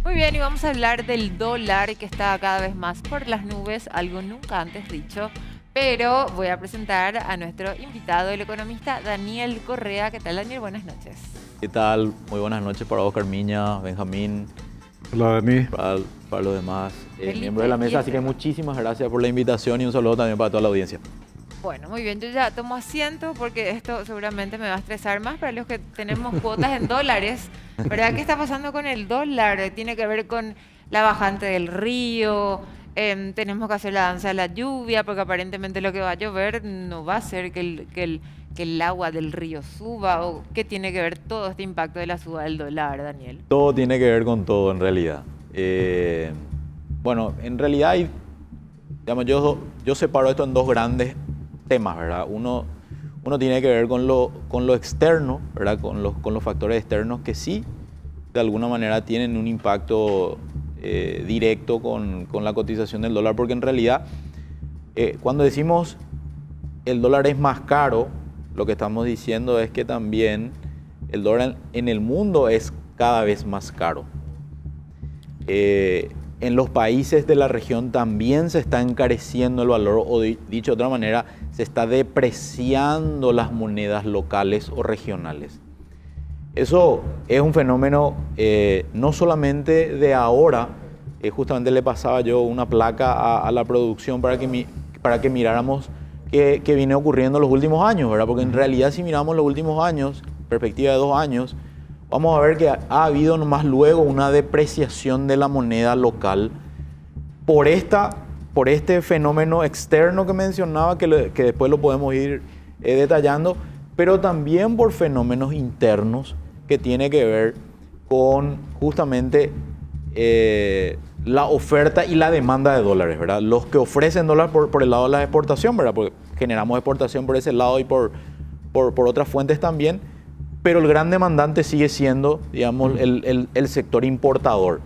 Muy bien, y vamos a hablar del dólar que está cada vez más por las nubes, algo nunca antes dicho. Pero voy a presentar a nuestro invitado, el economista Daniel Correa. ¿Qué tal, Daniel? Buenas noches. ¿Qué tal? Muy buenas noches para vos, Carmiña, Benjamín, Hola, Dani. para los demás Felipe miembros de la mesa. y Así que muchísimas gracias por la invitación y un saludo también para toda la audiencia. Bueno, muy bien, yo ya tomo asiento porque esto seguramente me va a estresar más para los que tenemos cuotas en dólares. ¿Verdad? ¿Qué está pasando con el dólar? Tiene que ver con la bajante del río. Tenemos que hacer la danza de la lluvia porque aparentemente lo que va a llover no va a ser que el agua del río suba. ¿O qué tiene que ver todo este impacto de la suba del dólar, Daniel? Todo tiene que ver con todo en realidad. Bueno, en realidad hay, digamos, yo separo esto en dos grandes temas, ¿verdad? Uno tiene que ver con lo externo, ¿verdad? Con los factores externos que sí, de alguna manera, tienen un impacto directo con la cotización del dólar, porque en realidad cuando decimos el dólar es más caro, lo que estamos diciendo es que también el dólar en el mundo es cada vez más caro. En los países de la región también se está encareciendo el valor, o dicho de otra manera, se está depreciando las monedas locales o regionales. Eso es un fenómeno no solamente de ahora. Justamente le pasaba yo una placa a la producción para que miráramos qué viene ocurriendo en los últimos años, ¿verdad? Porque en realidad, si miramos los últimos años, perspectiva de 2 años, vamos a ver que ha habido más luego una depreciación de la moneda local por este fenómeno externo que mencionaba, que después lo podemos ir detallando, pero también por fenómenos internos que tiene que ver con justamente la oferta y la demanda de dólares, ¿verdad? Los que ofrecen dólares por el lado de la exportación, ¿verdad? Porque generamos exportación por ese lado y por otras fuentes también, pero el gran demandante sigue siendo, digamos, el sector importador.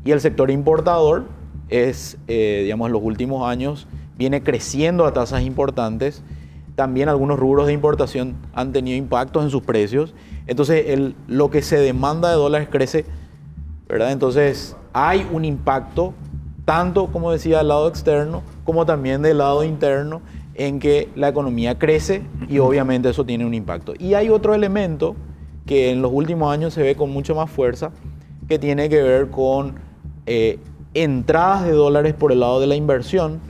Y el sector importador es, digamos, en los últimos años viene creciendo a tasas importantes. También algunos rubros de importación han tenido impactos en sus precios. Entonces, lo que se demanda de dólares crece, ¿verdad? Entonces, hay un impacto, tanto, como decía, del lado externo, como también del lado interno, en que la economía crece y obviamente eso tiene un impacto. Y hay otro elemento que en los últimos años se ve con mucho más fuerza, que tiene que ver con entradas de dólares por el lado de la inversión,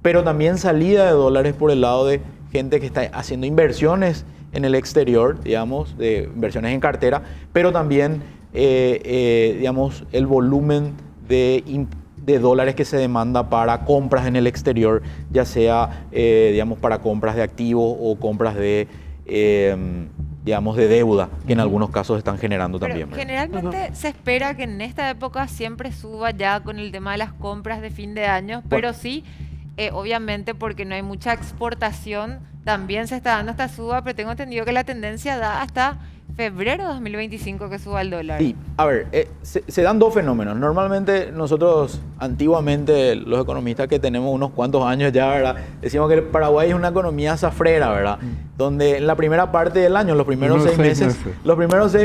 pero también salida de dólares por el lado de gente que está haciendo inversiones en el exterior, digamos, de inversiones en cartera, pero también, digamos, el volumen de dólares que se demanda para compras en el exterior, ya sea, digamos, para compras de activos o compras de, digamos, de deuda, que en algunos casos están generando Pero también, ¿verdad? generalmente se espera que en esta época siempre suba ya con el tema de las compras de fin de año, pero sí, obviamente porque no hay mucha exportación, también se está dando esta suba, pero tengo entendido que la tendencia da hasta febrero de 2025 que suba el dólar. Sí, a ver, se dan dos fenómenos. Normalmente nosotros, antiguamente, los economistas que tenemos unos cuantos años ya, ¿verdad? Decimos que el Paraguay es una economía zafrera, ¿verdad? Donde en la primera parte del año, los primeros 6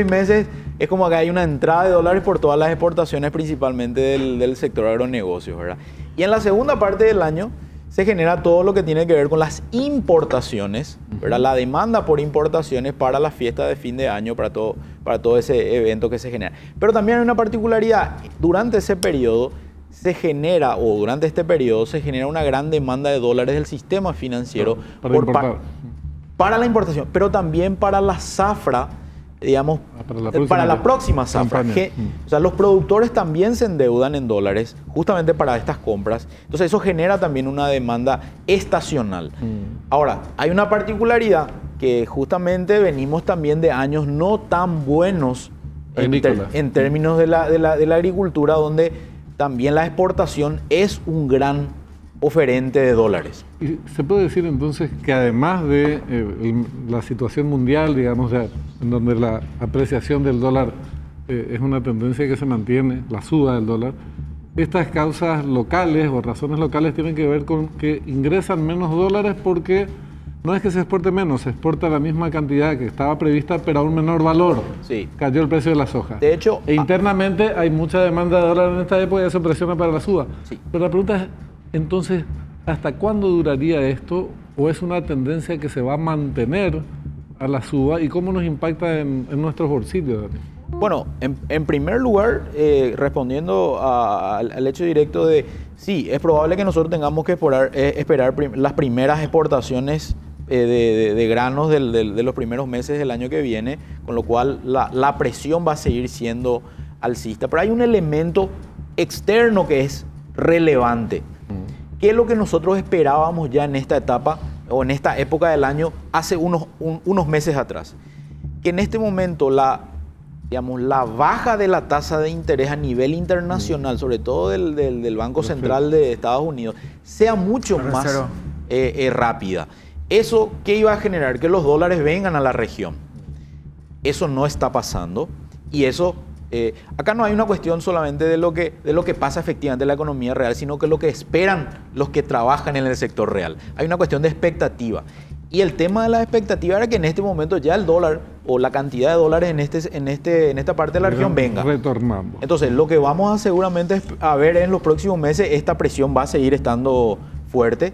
meses, es como que hay una entrada de dólares por todas las exportaciones, principalmente del sector agronegocios, ¿verdad? Y en la segunda parte del año se genera todo lo que tiene que ver con las importaciones, ¿verdad? La demanda por importaciones para la fiesta de fin de año, para todo ese evento que se genera. Pero también hay una particularidad, durante ese periodo se genera una gran demanda de dólares del sistema financiero para la importación, pero también para la zafra, digamos, para la próxima zafra. O sea, los productores también se endeudan en dólares justamente para estas compras. Entonces eso genera también una demanda estacional. Ahora, hay una particularidad que justamente venimos también de años no tan buenos en términos de la agricultura, donde también la exportación es un gran oferente de dólares. Y se puede decir entonces que además de la situación mundial, digamos, en donde la apreciación del dólar es una tendencia que se mantiene, la suba del dólar, estas causas locales o razones locales tienen que ver con que ingresan menos dólares porque no es que se exporte menos, se exporta la misma cantidad que estaba prevista, pero a un menor valor. Sí. Cayó el precio de la soja. De hecho, internamente hay mucha demanda de dólar en esta época y eso presiona para la suba. Sí. Pero la pregunta es, entonces, ¿hasta cuándo duraría esto? ¿O es una tendencia que se va a mantener a la suba? ¿Y cómo nos impacta en nuestros bolsillos, Dani? Bueno, en primer lugar, respondiendo al hecho directo de, sí, es probable que nosotros tengamos que esperar las primeras exportaciones de granos de los primeros meses del año que viene, con lo cual la presión va a seguir siendo alcista. Pero hay un elemento externo que es relevante. ¿Qué es lo que nosotros esperábamos ya en esta etapa o en esta época del año hace unos meses atrás? Que en este momento la baja de la tasa de interés a nivel internacional, sobre todo del Banco Central de Estados Unidos, sea mucho más rápida. ¿Eso qué iba a generar? Que los dólares vengan a la región. Eso no está pasando y eso... acá no hay una cuestión solamente de lo que pasa efectivamente en la economía real, sino que lo que esperan los que trabajan en el sector real. Hay una cuestión de expectativa. Y el tema de la expectativa era que en este momento ya el dólar o la cantidad de dólares en esta parte de la región venga. Retornando. Entonces, lo que vamos a seguramente a ver en los próximos meses, esta presión va a seguir estando fuerte.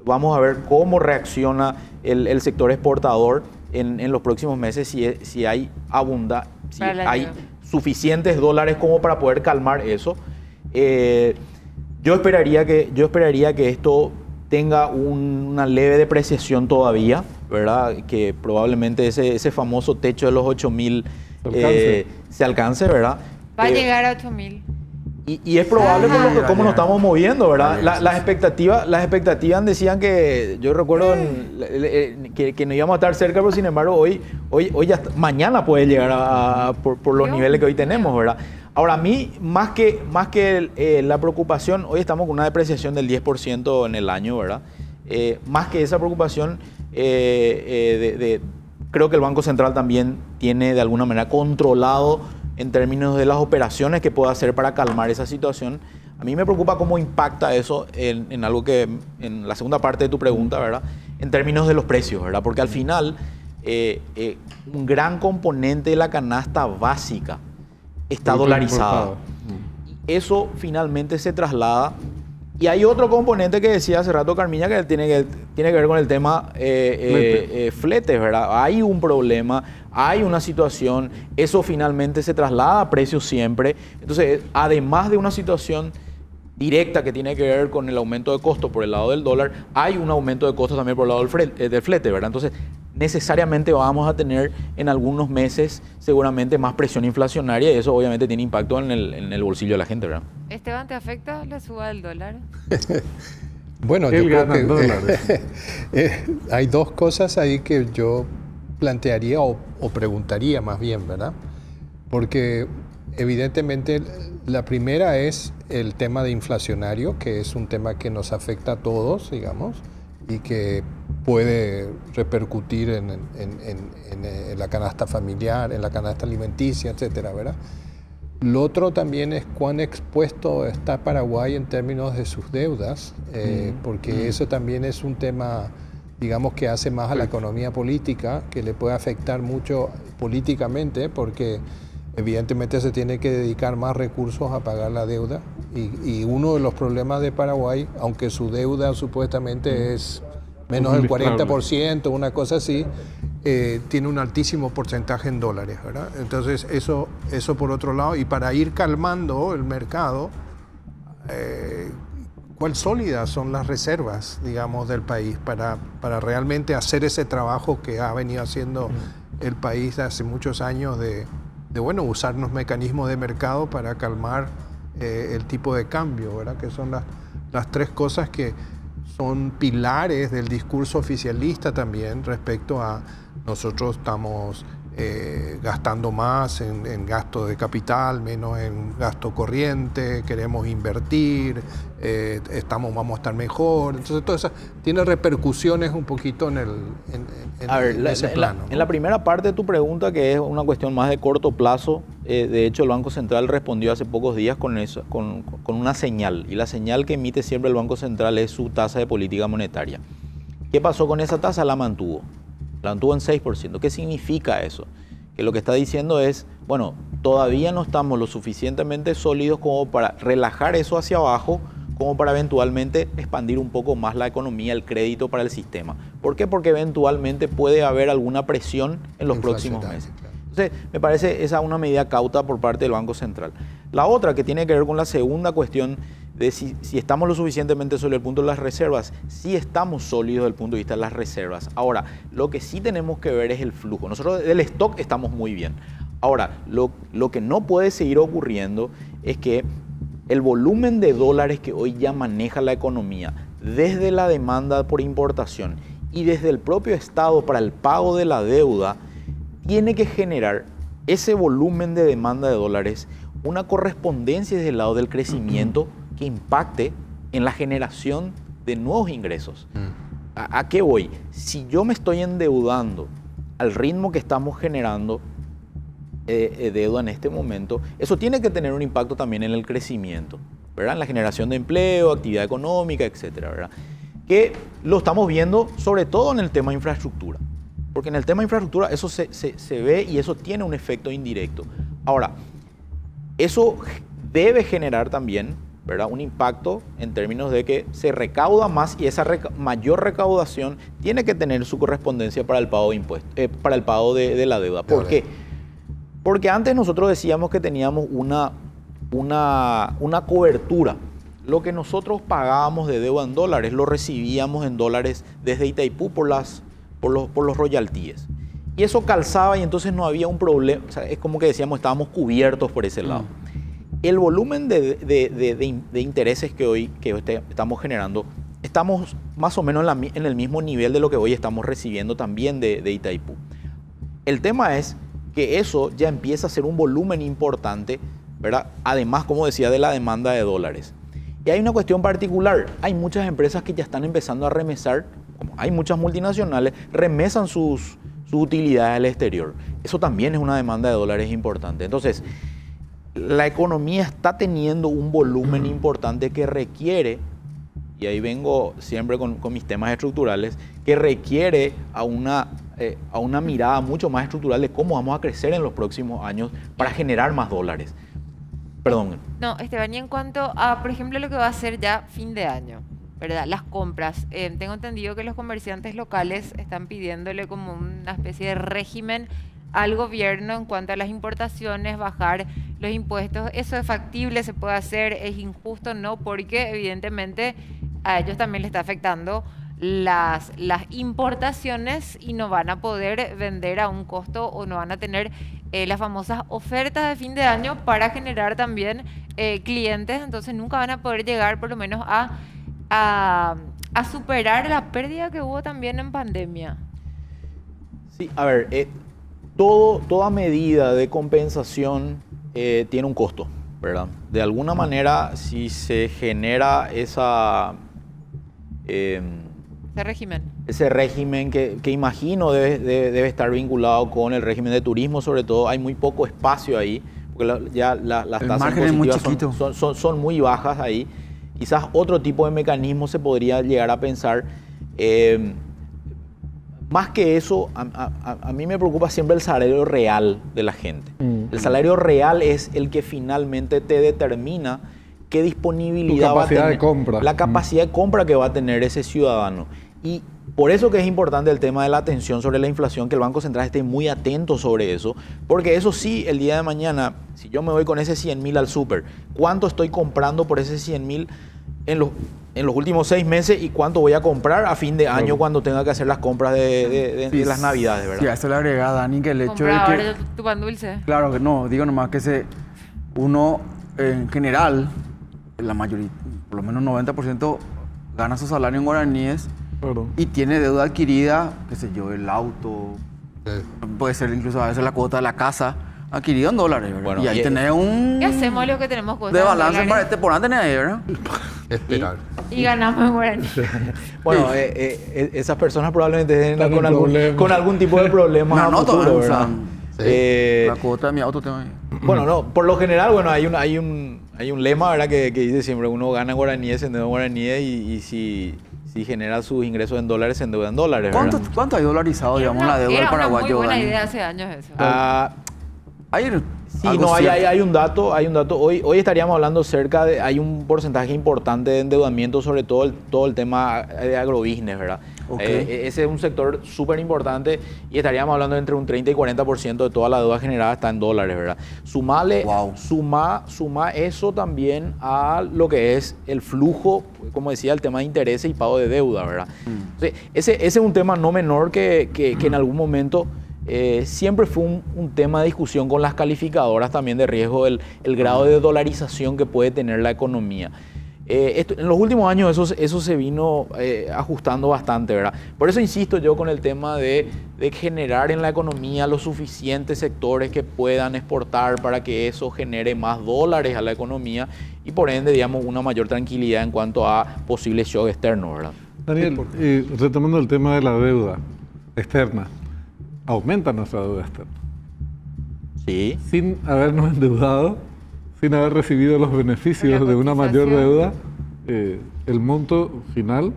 Vamos a ver cómo reacciona el sector exportador en los próximos meses, si hay suficientes dólares como para poder calmar eso. Yo esperaría que esto tenga una leve depreciación todavía, ¿verdad? Que probablemente ese famoso techo de los 8.000 se alcance, ¿verdad? Va a llegar a 8.000. Y es probable por cómo nos estamos moviendo, ¿verdad? Las expectativas decían que, yo recuerdo que no íbamos a estar cerca, pero sin embargo hoy ya mañana puede llegar por los niveles que hoy tenemos, ¿verdad? Ahora, a mí, más que la preocupación, hoy estamos con una depreciación del 10% en el año, ¿verdad? Más que esa preocupación, creo que el Banco Central también tiene de alguna manera controlado en términos de las operaciones que pueda hacer para calmar esa situación. A mí me preocupa cómo impacta eso en algo que, en la segunda parte de tu pregunta, ¿verdad? En términos de los precios, ¿verdad? Porque al final, un gran componente de la canasta básica está dolarizada. Eso finalmente se traslada. Y hay otro componente que decía hace rato Carmiña que tiene que ver con el tema fletes, ¿verdad? Hay un problema, hay una situación, eso finalmente se traslada a precios siempre. Entonces, además de una situación directa que tiene que ver con el aumento de costo por el lado del dólar, hay un aumento de costos también por el lado del flete, ¿verdad? Entonces, necesariamente vamos a tener en algunos meses seguramente más presión inflacionaria y eso obviamente tiene impacto en el bolsillo de la gente, ¿verdad? Esteban, ¿te afecta la suba del dólar? Bueno, yo creo que hay dos cosas ahí que yo plantearía o preguntaría más bien, ¿verdad? Porque evidentemente la primera es el tema de inflacionario, que es un tema que nos afecta a todos, digamos, y que puede repercutir en la canasta familiar, en la canasta alimenticia, etcétera, ¿verdad? Lo otro también es cuán expuesto está Paraguay en términos de sus deudas, porque eso también es un tema, digamos, que hace más a la economía política, que le puede afectar mucho políticamente, porque evidentemente se tiene que dedicar más recursos a pagar la deuda. Y uno de los problemas de Paraguay, aunque su deuda supuestamente es menos del 40%, una cosa así, tiene un altísimo porcentaje en dólares, ¿verdad? Entonces eso por otro lado, y para ir calmando el mercado, ¿cuán sólidas son las reservas, digamos, del país para realmente hacer ese trabajo que ha venido haciendo el país hace muchos años de bueno, usar los mecanismos de mercado para calmar el tipo de cambio, ¿verdad? Que son las tres cosas que son pilares del discurso oficialista también respecto a nosotros estamos gastando más en gasto de capital, menos en gasto corriente, queremos invertir, vamos a estar mejor. Entonces todo eso tiene repercusiones un poquito en ese plano, ¿no? En la primera parte de tu pregunta, que es una cuestión más de corto plazo, de hecho el Banco Central respondió hace pocos días con una señal, y la señal que emite siempre el Banco Central es su tasa de política monetaria. ¿Qué pasó con esa tasa? La mantuvo en 6%. ¿Qué significa eso? Que lo que está diciendo es, bueno, todavía no estamos lo suficientemente sólidos como para relajar eso hacia abajo, como para eventualmente expandir un poco más la economía, el crédito para el sistema. ¿Por qué? Porque eventualmente puede haber alguna presión en los próximos meses. Entonces, me parece esa una medida cauta por parte del Banco Central. La otra, que tiene que ver con la segunda cuestión de si estamos lo suficientemente sólidos desde el punto de las reservas, sí estamos sólidos desde el punto de vista de las reservas. Ahora, lo que sí tenemos que ver es el flujo. Nosotros del stock estamos muy bien. Ahora, lo que no puede seguir ocurriendo es que el volumen de dólares que hoy ya maneja la economía, desde la demanda por importación y desde el propio Estado para el pago de la deuda, tiene que generar ese volumen de demanda de dólares una correspondencia desde el lado del crecimiento que impacte en la generación de nuevos ingresos. ¿A qué voy? Si yo me estoy endeudando al ritmo que estamos generando deuda en este momento, eso tiene que tener un impacto también en el crecimiento, ¿verdad? En la generación de empleo, actividad económica, etcétera, ¿verdad? Que lo estamos viendo sobre todo en el tema de infraestructura, porque en el tema de infraestructura eso se ve y eso tiene un efecto indirecto. Ahora, eso debe generar también, ¿verdad?, un impacto en términos de que se recauda más y esa mayor recaudación tiene que tener su correspondencia para el pago de impuestos, para el pago de la deuda. ¿Por qué? Porque antes nosotros decíamos que teníamos una cobertura. Lo que nosotros pagábamos de deuda en dólares lo recibíamos en dólares desde Itaipú por los royalties. Y eso calzaba y entonces no había un problema. O sea, es como que decíamos, estábamos cubiertos por ese lado. El volumen de intereses que hoy estamos generando, estamos más o menos en el mismo nivel de lo que hoy estamos recibiendo también de Itaipú. El tema es que eso ya empieza a ser un volumen importante, ¿verdad? Además, como decía, de la demanda de dólares. Y hay una cuestión particular. Hay muchas empresas que ya están empezando a remesar, como hay muchas multinacionales, remesan sus utilidades al exterior. Eso también es una demanda de dólares importante. Entonces, la economía está teniendo un volumen importante que requiere, y ahí vengo siempre con mis temas estructurales, que requiere a una mirada mucho más estructural de cómo vamos a crecer en los próximos años para generar más dólares. Perdón. No, Esteban, y en cuanto a, por ejemplo, lo que va a ser ya fin de año, ¿verdad? Las compras. Tengo entendido que los comerciantes locales están pidiéndole como una especie de régimen al gobierno en cuanto a las importaciones, bajar los impuestos. ¿Eso es factible? ¿Se puede hacer? ¿Es injusto? No, porque evidentemente a ellos también les está afectando las importaciones y no van a poder vender a un costo o no van a tener las famosas ofertas de fin de año para generar también clientes. Entonces nunca van a poder llegar por lo menos a superar la pérdida que hubo también en pandemia. Sí, a ver, toda medida de compensación tiene un costo, ¿verdad? De alguna manera, si se genera Ese régimen que imagino debe estar vinculado con el régimen de turismo, sobre todo. Hay muy poco espacio ahí, porque las tasas impositivas son muy bajas ahí. Quizás otro tipo de mecanismo se podría llegar a pensar. Más que eso, a mí me preocupa siempre el salario real de la gente. El salario real es el que finalmente te determina qué disponibilidad va a tener, la capacidad de compra que va a tener ese ciudadano. Y por eso que es importante el tema de la atención sobre la inflación, que el Banco Central esté muy atento sobre eso, porque eso sí, el día de mañana, si yo me voy con ese 100.000 al súper, ¿cuánto estoy comprando por ese 100.000 en los últimos 6 meses y cuánto voy a comprar a fin de año cuando tenga que hacer las compras de las Navidades, ¿verdad? Sí, a eso le agrega, Dani, que el hecho de que... tu pan dulce. Claro que no, digo nomás que uno en general, la mayoría, por lo menos 90%, gana su salario en guaraníes y tiene deuda adquirida, qué sé yo, el auto, puede ser incluso a veces la cuota de la casa, adquirido en dólares, ¿verdad? Bueno, y ahí tenés un... ¿Qué hacemos los que tenemos cosas de balance para este por antes, ¿verdad? Esperar. Y ganamos en guaraní. Bueno, esas personas probablemente estén con algún tipo de problemas a futuro, ¿verdad? La cuota de mi auto tengo ahí. Bueno, no, por lo general, bueno, hay un lema, ¿verdad? Que dice siempre, uno gana en guaraníes, se endeuda en guaraníes y si genera sus ingresos en dólares, se endeuda en dólares, ¿verdad? ¿Cuánto hay dolarizado, digamos, la deuda del paraguayo? Era una muy buena idea hace años eso. Sí, no, hay un dato. Hoy estaríamos hablando hay un porcentaje importante de endeudamiento, sobre todo el tema de agrobusiness, ¿verdad? Ese es un sector súper importante y estaríamos hablando de entre un 30 y 40% de toda la deuda generada está en dólares, ¿verdad? Suma eso también a lo que es el flujo, como decía, el tema de intereses y pago de deuda, ¿verdad? Entonces, ese es un tema no menor que en algún momento... siempre fue un tema de discusión con las calificadoras también de riesgo, el grado de dolarización que puede tener la economía. En los últimos años eso se vino ajustando bastante, ¿verdad? Por eso insisto yo con el tema de generar en la economía los suficientes sectores que puedan exportar para que eso genere más dólares a la economía y por ende, digamos, una mayor tranquilidad en cuanto a posibles shocks externos, ¿verdad? Daniel, retomando el tema de la deuda externa, aumenta nuestra deuda externa. Sí. Sin habernos endeudado, sin haber recibido los beneficios de una mayor deuda, el monto final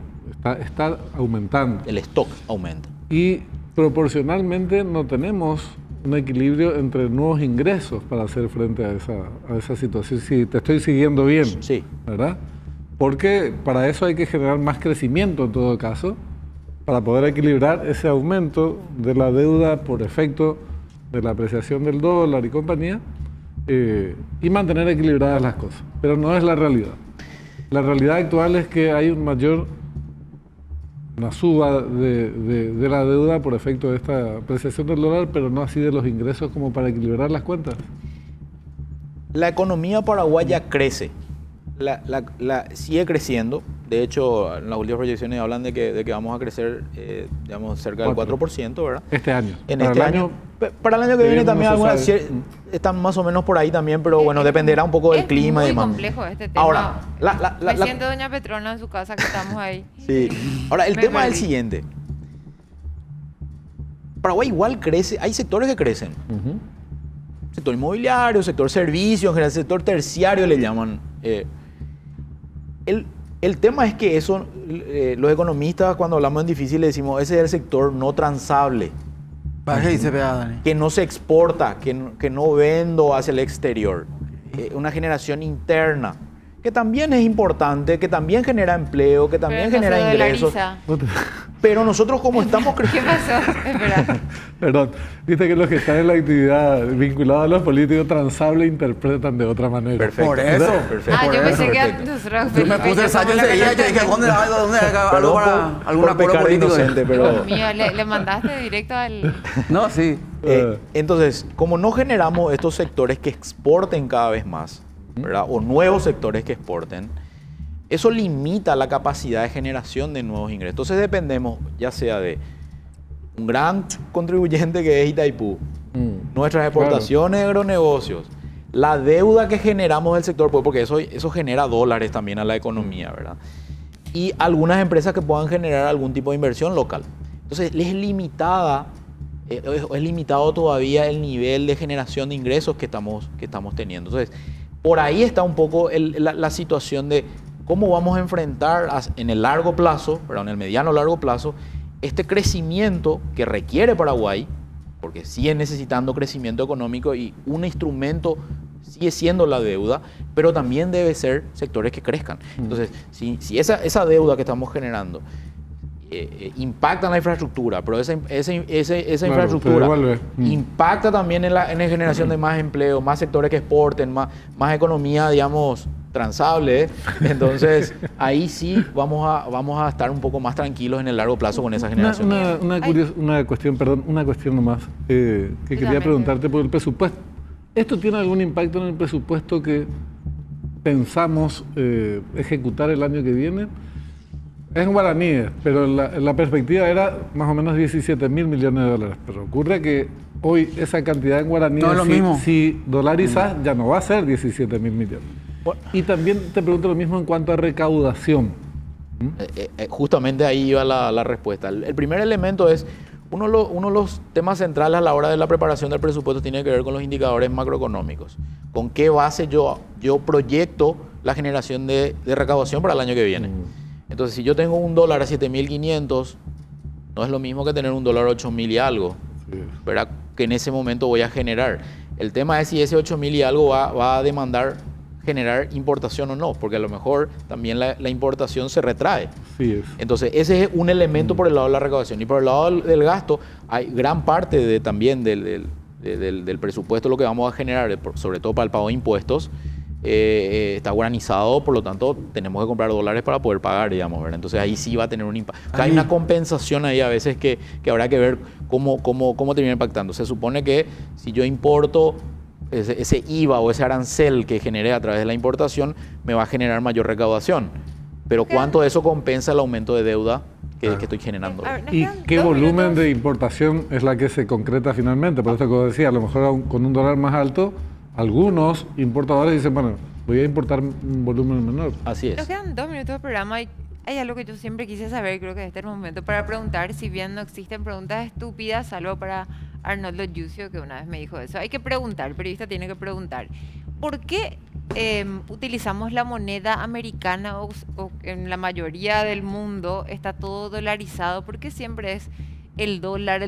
está aumentando. El stock aumenta. Y proporcionalmente no tenemos un equilibrio entre nuevos ingresos para hacer frente a esa situación. Si te estoy siguiendo bien, sí, ¿verdad? Porque para eso hay que generar más crecimiento en todo caso, para poder equilibrar ese aumento de la deuda por efecto de la apreciación del dólar y compañía, y mantener equilibradas las cosas. Pero no es la realidad. La realidad actual es que hay una suba de la deuda por efecto de esta apreciación del dólar, pero no así de los ingresos como para equilibrar las cuentas. La economía paraguaya crece. Sigue creciendo. De hecho, en las últimas proyecciones hablan de que vamos a crecer, digamos, cerca del 4%, ¿verdad? Este año. Para el año que viene también algunas están más o menos por ahí también, pero bueno, dependerá un poco del clima y demás. Es muy complejo este tema. Ahora, me siento doña Petrona en su casa, que estamos ahí. Sí. Ahora, el tema es el siguiente. Paraguay igual crece, hay sectores que crecen. Sector inmobiliario, sector servicios, en general, sector terciario le llaman. El tema es que eso, los economistas cuando hablamos en difícil le decimos, ese es el sector no transable. ¿Para qué dice, Dani? Que no se exporta, que no vendo hacia el exterior. Una generación interna, que también es importante, que también genera empleo, que también genera ingresos. Pero nosotros como estamos creciendo... ¿Qué pasó? Espera. Perdón, viste que los que están en la actividad vinculados a los políticos transables interpretan de otra manera. Perfecto. Por eso. Perfecto. Yo pensé que yo me puse el sayo enseguida, yo dije, ¿dónde algo para algún acuerdo político? Inocente, pero... Dios mío, le mandaste directo al... No, sí. Entonces, como no generamos estos sectores que exporten cada vez más, ¿verdad? O nuevos sectores que exporten, eso limita la capacidad de generación de nuevos ingresos. Entonces dependemos ya sea de un gran contribuyente que es Itaipú, nuestras exportaciones de agronegocios, la deuda que generamos del sector, porque eso genera dólares también a la economía, ¿verdad? y algunas empresas que puedan generar algún tipo de inversión local. Entonces, es limitado todavía el nivel de generación de ingresos que estamos teniendo. Entonces, por ahí está un poco la situación de cómo vamos a enfrentar en el largo plazo, pero en el mediano largo plazo, este crecimiento que requiere Paraguay, porque sigue necesitando crecimiento económico y un instrumento sigue siendo la deuda, pero también debe ser sectores que crezcan. Entonces, si esa deuda que estamos generando impacta en la infraestructura, pero esa infraestructura impacta también en la generación de más empleo, más sectores que exporten, más economía, digamos, transable, entonces ahí sí vamos a estar un poco más tranquilos en el largo plazo con esa generación. Una cuestión nomás que quería preguntarte por el presupuesto. ¿Esto tiene algún impacto en el presupuesto que pensamos ejecutar el año que viene? Es en guaraníes, pero la perspectiva era más o menos 17.000 millones de dólares. Pero ocurre que hoy esa cantidad en guaraníes, no es lo mismo. Si dolarizas, ya no va a ser 17.000 millones. Y también te pregunto lo mismo en cuanto a recaudación. Justamente ahí iba la respuesta. El primer elemento es, uno de los temas centrales a la hora de la preparación del presupuesto tiene que ver con los indicadores macroeconómicos. ¿Con qué base yo proyecto la generación de recaudación para el año que viene? Entonces, si yo tengo un dólar a 7.500, no es lo mismo que tener un dólar a 8.000 y algo, ¿verdad? Que en ese momento voy a generar. El tema es si ese 8.000 y algo va a demandar generar importación o no, porque a lo mejor también la importación se retrae. Sí. Entonces, ese es un elemento por el lado de la recaudación. Y por el lado del gasto, hay gran parte también del presupuesto, lo que vamos a generar, sobre todo para el pago de impuestos, está guaranizado, por lo tanto tenemos que comprar dólares para poder pagar, digamos, ¿verdad? Entonces ahí sí va a tener un impacto. Hay una compensación ahí a veces que habrá que ver cómo termina impactando. Se supone que si yo importo ese IVA o ese arancel que generé a través de la importación, me va a generar mayor recaudación. Pero ¿cuánto de eso compensa el aumento de deuda que estoy generando? ¿Y qué volumen de importación es la que se concreta finalmente? Por eso que decía, a lo mejor con un dólar más alto, algunos importadores dicen, bueno, voy a importar un volumen menor. Así es. Nos quedan 2 minutos de programa y hay algo que yo siempre quise saber, creo que este es el momento para preguntar, si bien no existen preguntas estúpidas, salvo para Arnoldo Yucio, que una vez me dijo eso. Hay que preguntar, el periodista tiene que preguntar. ¿Por qué utilizamos la moneda americana o en la mayoría del mundo está todo dolarizado? ¿Por qué siempre es el dólar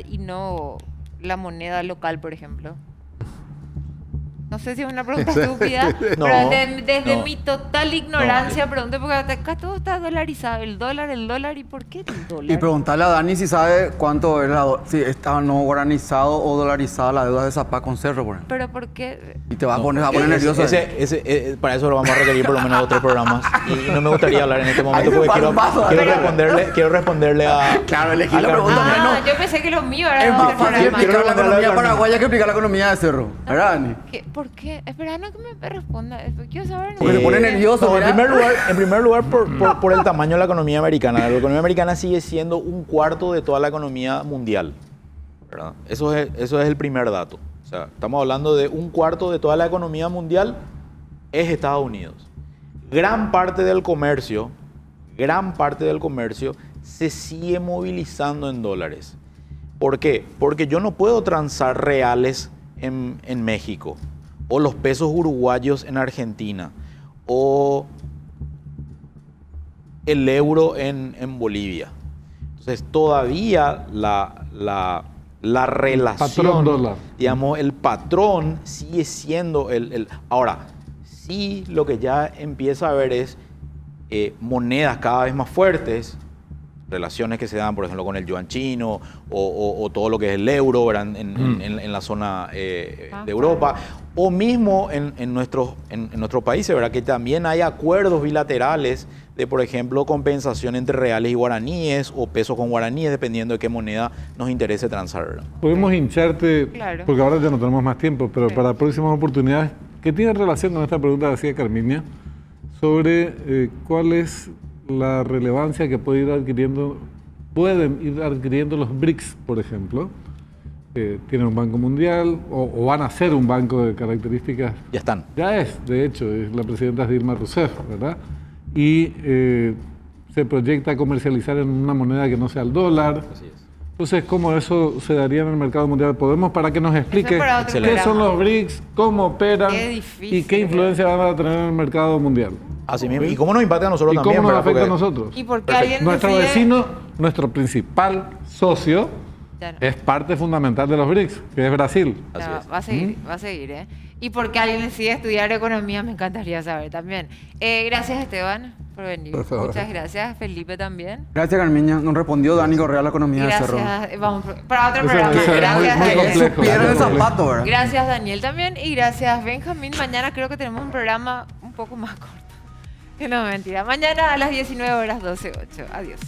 y no la moneda local, por ejemplo? No sé si es una pregunta estúpida, No, pero desde no. mi total ignorancia pregunto, porque acá todo está dolarizado, el dólar, ¿y por qué el dólar? Y preguntarle a Dani si sabe cuánto es si está no guaranizado o dolarizada la deuda de Zapá con Cerro, por ejemplo. Pero ¿por qué? Y te va a poner nervioso. Para eso lo vamos a requerir por lo menos otros programas. Y no me gustaría hablar en este momento porque quiero responderle a... Claro, elegí la pregunta menos. Yo pensé que lo mío era Es de más otro fácil programa. explicar la economía paraguaya que explicar la economía de Cerro. ¿Verdad, Dani? ¿Por qué? Espera, no que me responda. Quiero saber. Porque se pone nervioso, no, ¿verdad? en primer lugar por el tamaño de la economía americana. La economía americana sigue siendo 1/4 de toda la economía mundial, ¿verdad? Eso es el primer dato. O sea, estamos hablando de 1/4 de toda la economía mundial es Estados Unidos. Gran parte del comercio se sigue movilizando en dólares. ¿Por qué? Porque yo no puedo transar reales en México, o los pesos uruguayos en Argentina, o el euro en Bolivia. Entonces todavía la relación, patrón dólar, digamos, el patrón sigue siendo el... Ahora, sí lo que ya empieza a haber es monedas cada vez más fuertes, relaciones que se dan, por ejemplo, con el yuan chino o todo lo que es el euro, ¿verdad? En la zona de Europa, o mismo en nuestros países, ¿verdad? Que también hay acuerdos bilaterales de, por ejemplo, compensación entre reales y guaraníes o pesos con guaraníes, dependiendo de qué moneda nos interese transar, ¿verdad? Podemos hincharte, Claro. porque ahora ya no tenemos más tiempo, pero Sí. para próximas oportunidades, que tiene relación con esta pregunta que hacía Carminia, sobre cuál es la relevancia que pueden ir adquiriendo los BRICS, por ejemplo. Tienen un banco mundial o van a ser un banco de características. Ya están. Ya es, de hecho, es la presidenta Dilma Rousseff, ¿verdad? y se proyecta comercializar en una moneda que no sea el dólar. Así es. Entonces, ¿cómo eso se daría en el mercado mundial? ¿Podemos para que nos explique qué son los BRICS, cómo operan y qué influencia van a tener en el mercado mundial? Así mismo. ¿Y cómo nos impacta a nosotros también? ¿Y cómo nos ¿verdad? afecta a Porque- nosotros? Y porque alguien Nuestro decide- vecino, nuestro principal socio, Ya no. es parte fundamental de los BRICS, que es Brasil. No, Así es. va a seguir, ¿eh? Y porque alguien decide estudiar economía, me encantaría saber también. Gracias, Esteban, por venir. Por favor. Muchas gracias, Felipe también. Gracias, Carmiña. Nos respondió Dani Correa, la economía de Cerro. Gracias, vamos para otro Eso- programa. eso es muy- Gracias, muy Daniel. complejo. Pierden el Complejo. zapato, ¿verdad? Gracias, Daniel, también. Y gracias, Benjamín. Mañana creo que tenemos un programa un poco más corto. No, mentira. Mañana a las 19 horas 12:08. Adiós.